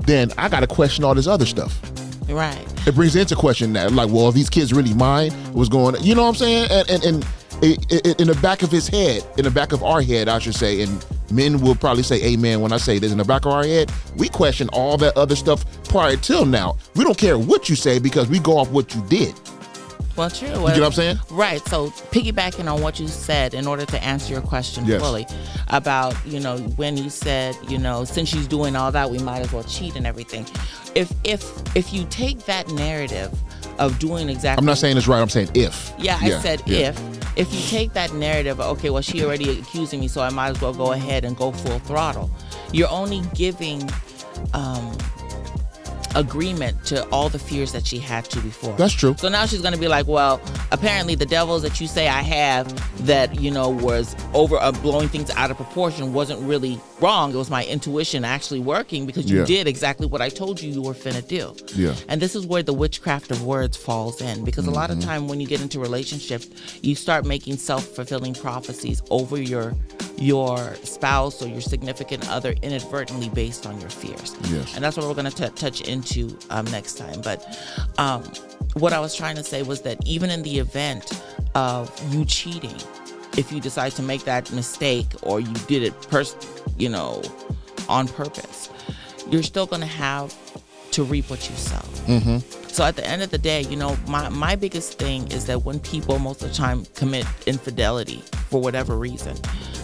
then I gotta question all this other stuff. Right. It brings into question that, like, well, are these kids really mine? What's going on? You know what I'm saying? And in the back of his head, in the back of our head, I should say, and men will probably say amen when I say this, in the back of our head, we question all that other stuff prior till now. We don't care what you say because we go off what you did. Well, true. You know what I'm saying? Right. So piggybacking on what you said, in order to answer your question fully about, when you said, since she's doing all that, we might as well cheat and everything. If you take that narrative of doing exactly, I'm not saying it's right. I'm saying if. Yeah, I said if. If you take that narrative, okay, well, she already accusing me, so I might as well go ahead and go full throttle. You're only giving agreement to all the fears that she had to before. That's true. So now she's going to be like, well, apparently the devils that you say I have that, was over blowing things out of proportion wasn't really wrong. It was my intuition actually working because you did exactly what I told you were finna do. Yeah. And this is where the witchcraft of words falls in, because a lot of time when you get into relationships, you start making self-fulfilling prophecies over your spouse or your significant other inadvertently based on your fears. Yes. And that's what we're going to touch into next time. But what I was trying to say was that even in the event of you cheating, if you decide to make that mistake or you did it on purpose, you're still going to have to reap what you sow. So at the end of the day, my biggest thing is that when people most of the time commit infidelity for whatever reason,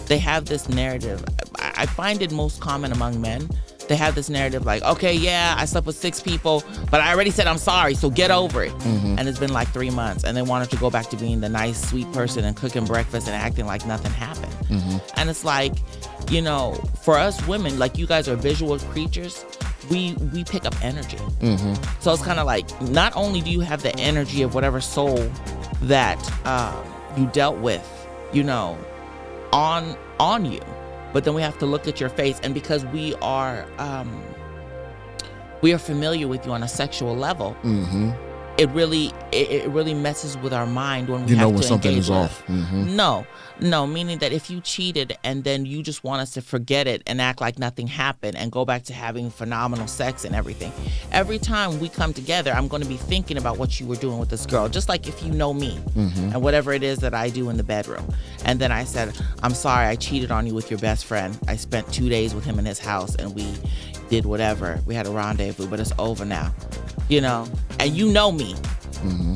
they have this narrative. I find it most common among men. They have this narrative like, okay, yeah, I slept with 6 people, but I already said I'm sorry, so get over it. And it's been like 3 months, and they wanted to go back to being the nice, sweet person and cooking breakfast and acting like nothing happened. And it's like, for us women, like you guys are visual creatures, we pick up energy. So it's kind of like, not only do you have the energy of whatever soul that you dealt with, on you, but then we have to look at your face, and because we are familiar with you on a sexual level, it really messes with our mind when we have when to something engage is with off. No, meaning that if you cheated and then you just want us to forget it and act like nothing happened and go back to having phenomenal sex and everything, every time we come together, I'm going to be thinking about what you were doing with this girl. Just like if you know me and whatever it is that I do in the bedroom, and then I said, I'm sorry, I cheated on you with your best friend. I spent 2 days with him in his house and we did whatever. We had a rendezvous, but it's over now, and you know me.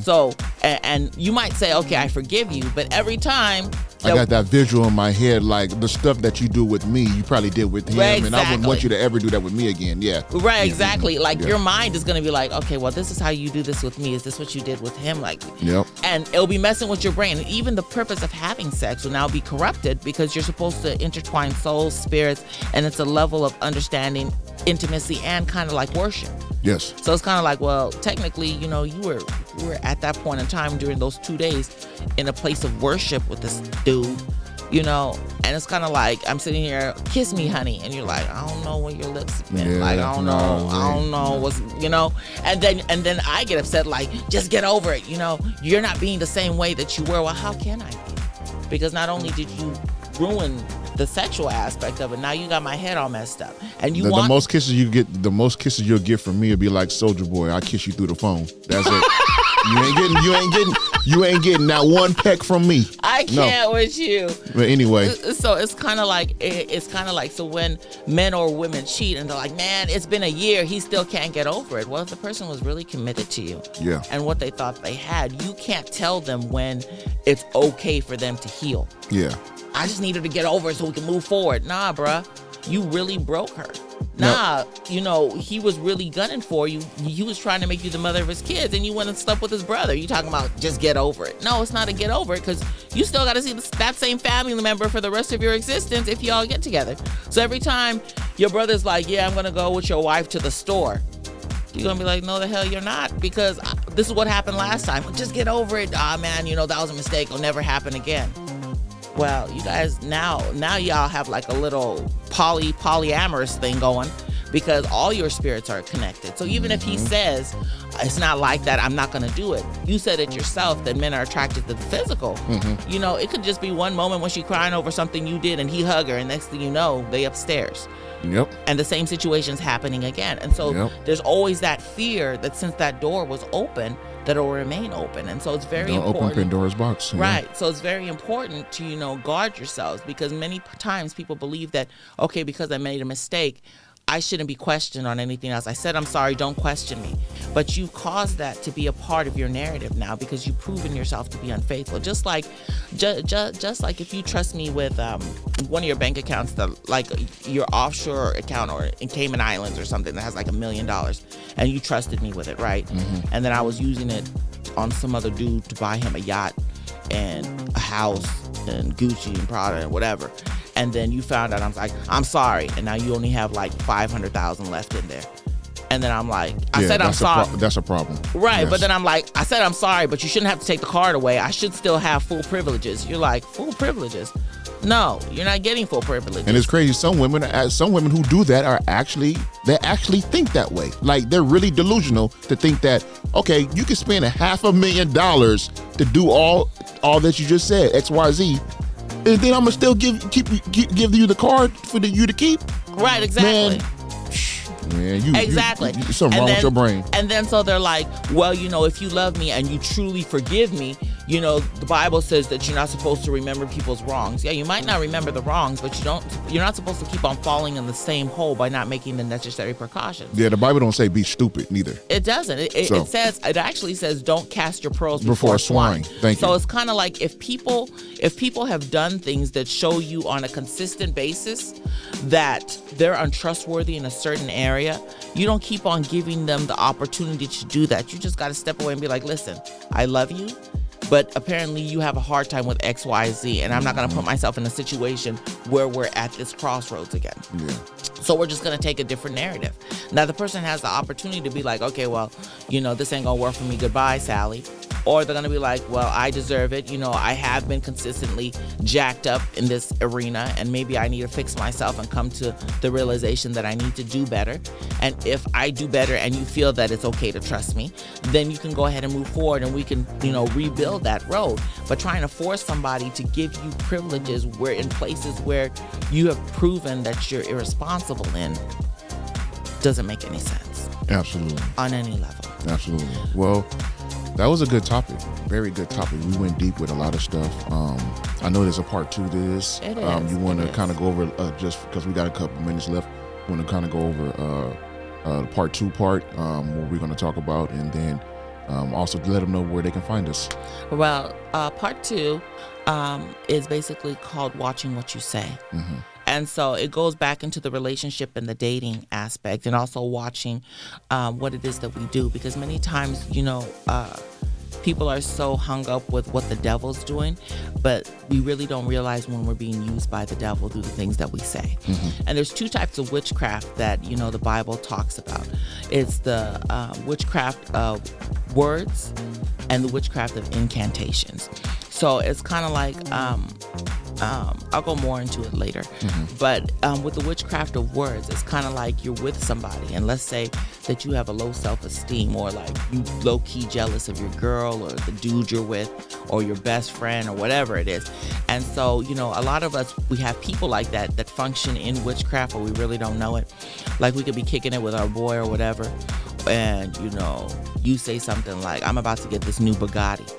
So, and you might say, okay, I forgive you, but every time I got that visual in my head, like the stuff that you do with me, you probably did with him, and I wouldn't want you to ever do that with me again. Right, exactly. Like your mind is going to be like, okay, well, this is how you do this with me. Is this what you did with him? Like, and it'll be messing with your brain. And even the purpose of having sex will now be corrupted because you're supposed to intertwine souls, spirits, and it's a level of understanding, intimacy, and kind of like worship. Yes. So it's kind of like, well, technically, you were at that point in time during those 2 days in a place of worship with this dude, and it's kind of like I'm sitting here, kiss me, honey, and you're like, I don't know where your lips have been. Like, I don't know what's, and then I get upset, like, just get over it. You're not being the same way that you were. Well, how can I be? Because not only did you ruin the sexual aspect of it, now you got my head all messed up, and the most kisses you'll get from me will be like Soldier Boy. I kiss you through the phone. That's it. You ain't getting that one peck from me. I can't with you. But anyway, so it's kind of like so when men or women cheat and they're like, man, it's been a year, he still can't get over it. Well, if the person was really committed to you, and what they thought they had, you can't tell them when it's okay for them to heal. I just need her to get over it so we can move forward. Nah, bruh. You really broke her. Nah, he was really gunning for you. He was trying to make you the mother of his kids, and you went and slept with his brother. You talking about just get over it. No, it's not a get over it, because you still got to see that same family member for the rest of your existence if y'all get together. So every time your brother's like, yeah, I'm going to go with your wife to the store, you're going to be like, no, the hell you're not, because this is what happened last time. Just get over it. Ah, man, that was a mistake. It'll never happen again. Well, you guys, now y'all have like a little polyamorous thing going, because all your spirits are connected. So even if he says, it's not like that, I'm not going to do it, you said it yourself that men are attracted to the physical. It could just be one moment when she's crying over something you did and he hug her, and next thing you know, they upstairs. And the same situation's happening again. And so there's always that fear that since that door was open, that it'll remain open. And so it's very important. Don't open Pandora's box. Right. So it's very important to, guard yourselves, because many times people believe that, okay, because I made a mistake, I shouldn't be questioned on anything else. I said, I'm sorry, don't question me. But you've caused that to be a part of your narrative now, because you've proven yourself to be unfaithful. Just like if you trust me with one of your bank accounts, that like your offshore account or in Cayman Islands or something that has like $1 million, and you trusted me with it, right? And then I was using it on some other dude to buy him a yacht and a house and Gucci and Prada and whatever. And then you found out, I'm like, I'm sorry. And now you only have like $500,000 left in there. And then I'm like, I said I'm sorry. That's a problem. Right, Yes. but then I'm like, I said I'm sorry, but you shouldn't have to take the card away. I should still have full privileges. You're like, full privileges? No, you're not getting full privileges. And it's crazy. Some women who do that they actually think that way. Like, they're really delusional to think that, okay, you can spend $500,000 to do all that you just said, XYZ, and then I'm gonna still give you the card for you to keep. Right, exactly. Man, exactly. Something wrong with your brain. And then so they're like, well, if you love me and you truly forgive me, the Bible says that you're not supposed to remember people's wrongs. Yeah, you might not remember the wrongs, but you're not supposed to keep on falling in the same hole by not making the necessary precautions. Yeah, the Bible don't say be stupid neither. It doesn't. It actually says don't cast your pearls before swine. Thank you. So it's kind of like if people have done things that show you on a consistent basis that they're untrustworthy in a certain area, you don't keep on giving them the opportunity to do that. You just got to step away and be like, listen, I love you, but apparently you have a hard time with X, Y, Z, and I'm not going to put myself in a situation where we're at this crossroads again. Yeah. So we're just going to take a different narrative. Now the person has the opportunity to be like, okay, well, this ain't going to work for me. Goodbye, Sally. Or they're going to be like, well, I deserve it. I have been consistently jacked up in this arena, and maybe I need to fix myself and come to the realization that I need to do better. And if I do better and you feel that it's okay to trust me, then you can go ahead and move forward and we can, rebuild that road. But trying to force somebody to give you privileges where in places where you have proven that you're irresponsible in doesn't make any sense. Absolutely. On any level. Absolutely. Well, that was a good topic. Very good topic. We went deep with a lot of stuff. I know there's a part 2 to this. It is. You want to kind of go over, just because we got a couple minutes left, want to kind of go over part 2 what we're going to talk about, and then also let them know where they can find us. Well, part 2 is basically called Watching What You Say. Mm-hmm. And so it goes back into the relationship and the dating aspect, and also watching what it is that we do. Because many times, people are so hung up with what the devil's doing, but we really don't realize when we're being used by the devil through the things that we say. Mm-hmm. And there's 2 types of witchcraft that, the Bible talks about. It's the witchcraft of words and the witchcraft of incantations. So it's kind of like, I'll go more into it later. Mm-hmm. But with the witchcraft of words, it's kind of like you're with somebody, and let's say that you have a low self-esteem, or like you low-key jealous of your girl or the dude you're with or your best friend or whatever it is. And so, a lot of us, we have people like that function in witchcraft, but we really don't know it. Like we could be kicking it with our boy or whatever, and you say something like, I'm about to get this new Bugatti.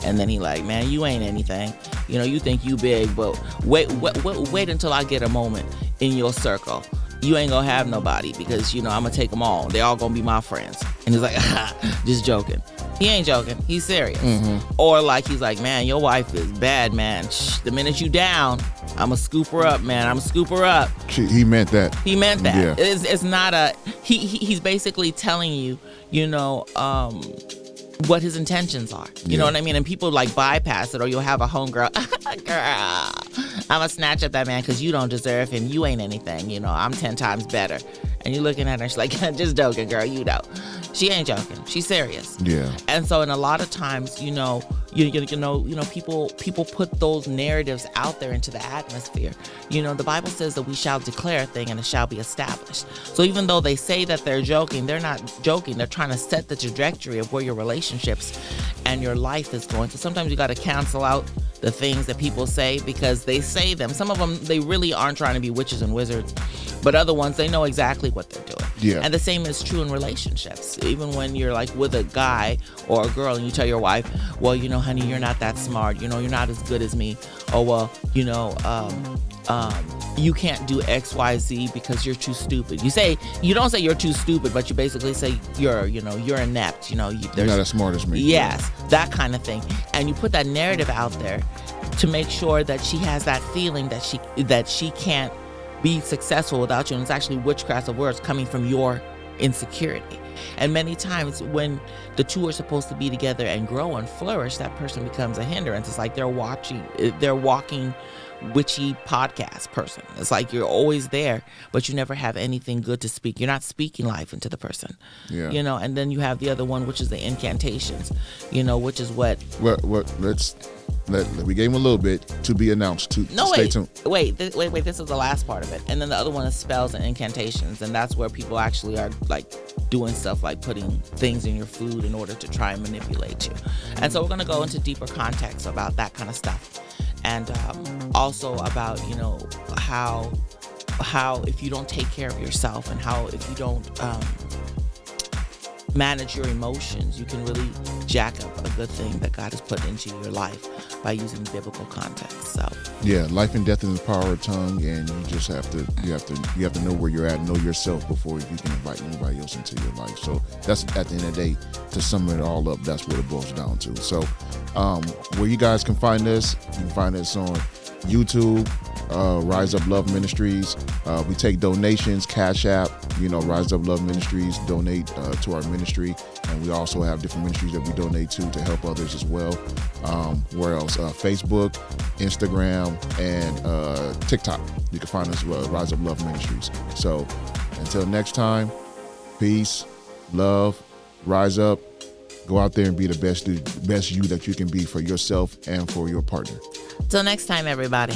And then he like, man, you ain't anything. You think you big, but wait until I get a moment in your circle. You ain't gonna have nobody because, I'm gonna take them all. They all gonna be my friends. And he's like, just joking. He ain't joking. He's serious. Mm-hmm. Or like, he's like, man, your wife is bad, man. The minute you down, I'm gonna scoop her up, man. I'm gonna scoop her up. He meant that. He meant that. Yeah. It's not he's basically telling you, what his intentions are. You know what I mean? And people like bypass it, or you'll have a homegirl, girl, I'm gonna snatch up that man because you don't deserve him. You ain't anything. I'm 10 times better. And you're looking at her, she's like, just joking, girl, She ain't joking. She's serious. Yeah. And so, in a lot of times, people put those narratives out there into the atmosphere. The Bible says that we shall declare a thing and it shall be established. So even though they say that they're joking, they're not joking. They're trying to set the trajectory of where your relationships and your life is going. So sometimes you got to cancel out the things that people say because they say them. Some of them, they really aren't trying to be witches and wizards. But other ones, they know exactly what they're doing. Yeah. And the same is true in relationships. Even when you're like with a guy or a girl and you tell your wife, well, honey, you're not that smart. You're not as good as me. Oh, well, you can't do X, Y, Z because you're too stupid. You don't say you're too stupid, but you basically say you're inept. You're not as smart as me. Yes, that kind of thing. And you put that narrative out there to make sure that she has that feeling that she can't be successful without you. And it's actually witchcraft of words coming from your insecurity. And many times when the two are supposed to be together and grow and flourish, that person becomes a hindrance. It's like they're walking witchy podcast person. It's like you're always there, but you never have anything good to speak. You're not speaking life into the person. Yeah. You know, and then you have the other one, which is the incantations, you know, which is what. Well, we gave him a little bit to be announced. Stay tuned. Wait. This is the last part of it, and then the other one is spells and incantations, and that's where people actually are like doing stuff like putting things in your food in order to try and manipulate you. And so we're going to go into deeper context about that kind of stuff, and also about, you know, how if you don't take care of yourself, and how if you don't manage your emotions, you can really jack up a good thing that God has put into your life by using biblical context. So yeah, life and death is the power of tongue, and you just have to know where you're at, know yourself before you can invite anybody else into your life. So that's, at the end of the day, to sum it all up, that's what it boils down to. So where you guys can find us, you can find us on YouTube, Rise Up Love Ministries. We take donations, Cash App, you know, Rise Up Love Ministries, donate to our ministry. And we also have different ministries that we donate to help others as well. Where else? Facebook, Instagram, and TikTok. You can find us Rise Up Love Ministries. So until next time, peace, love, rise up. Go out there and be the best you that you can be for yourself and for your partner. till next time, everybody.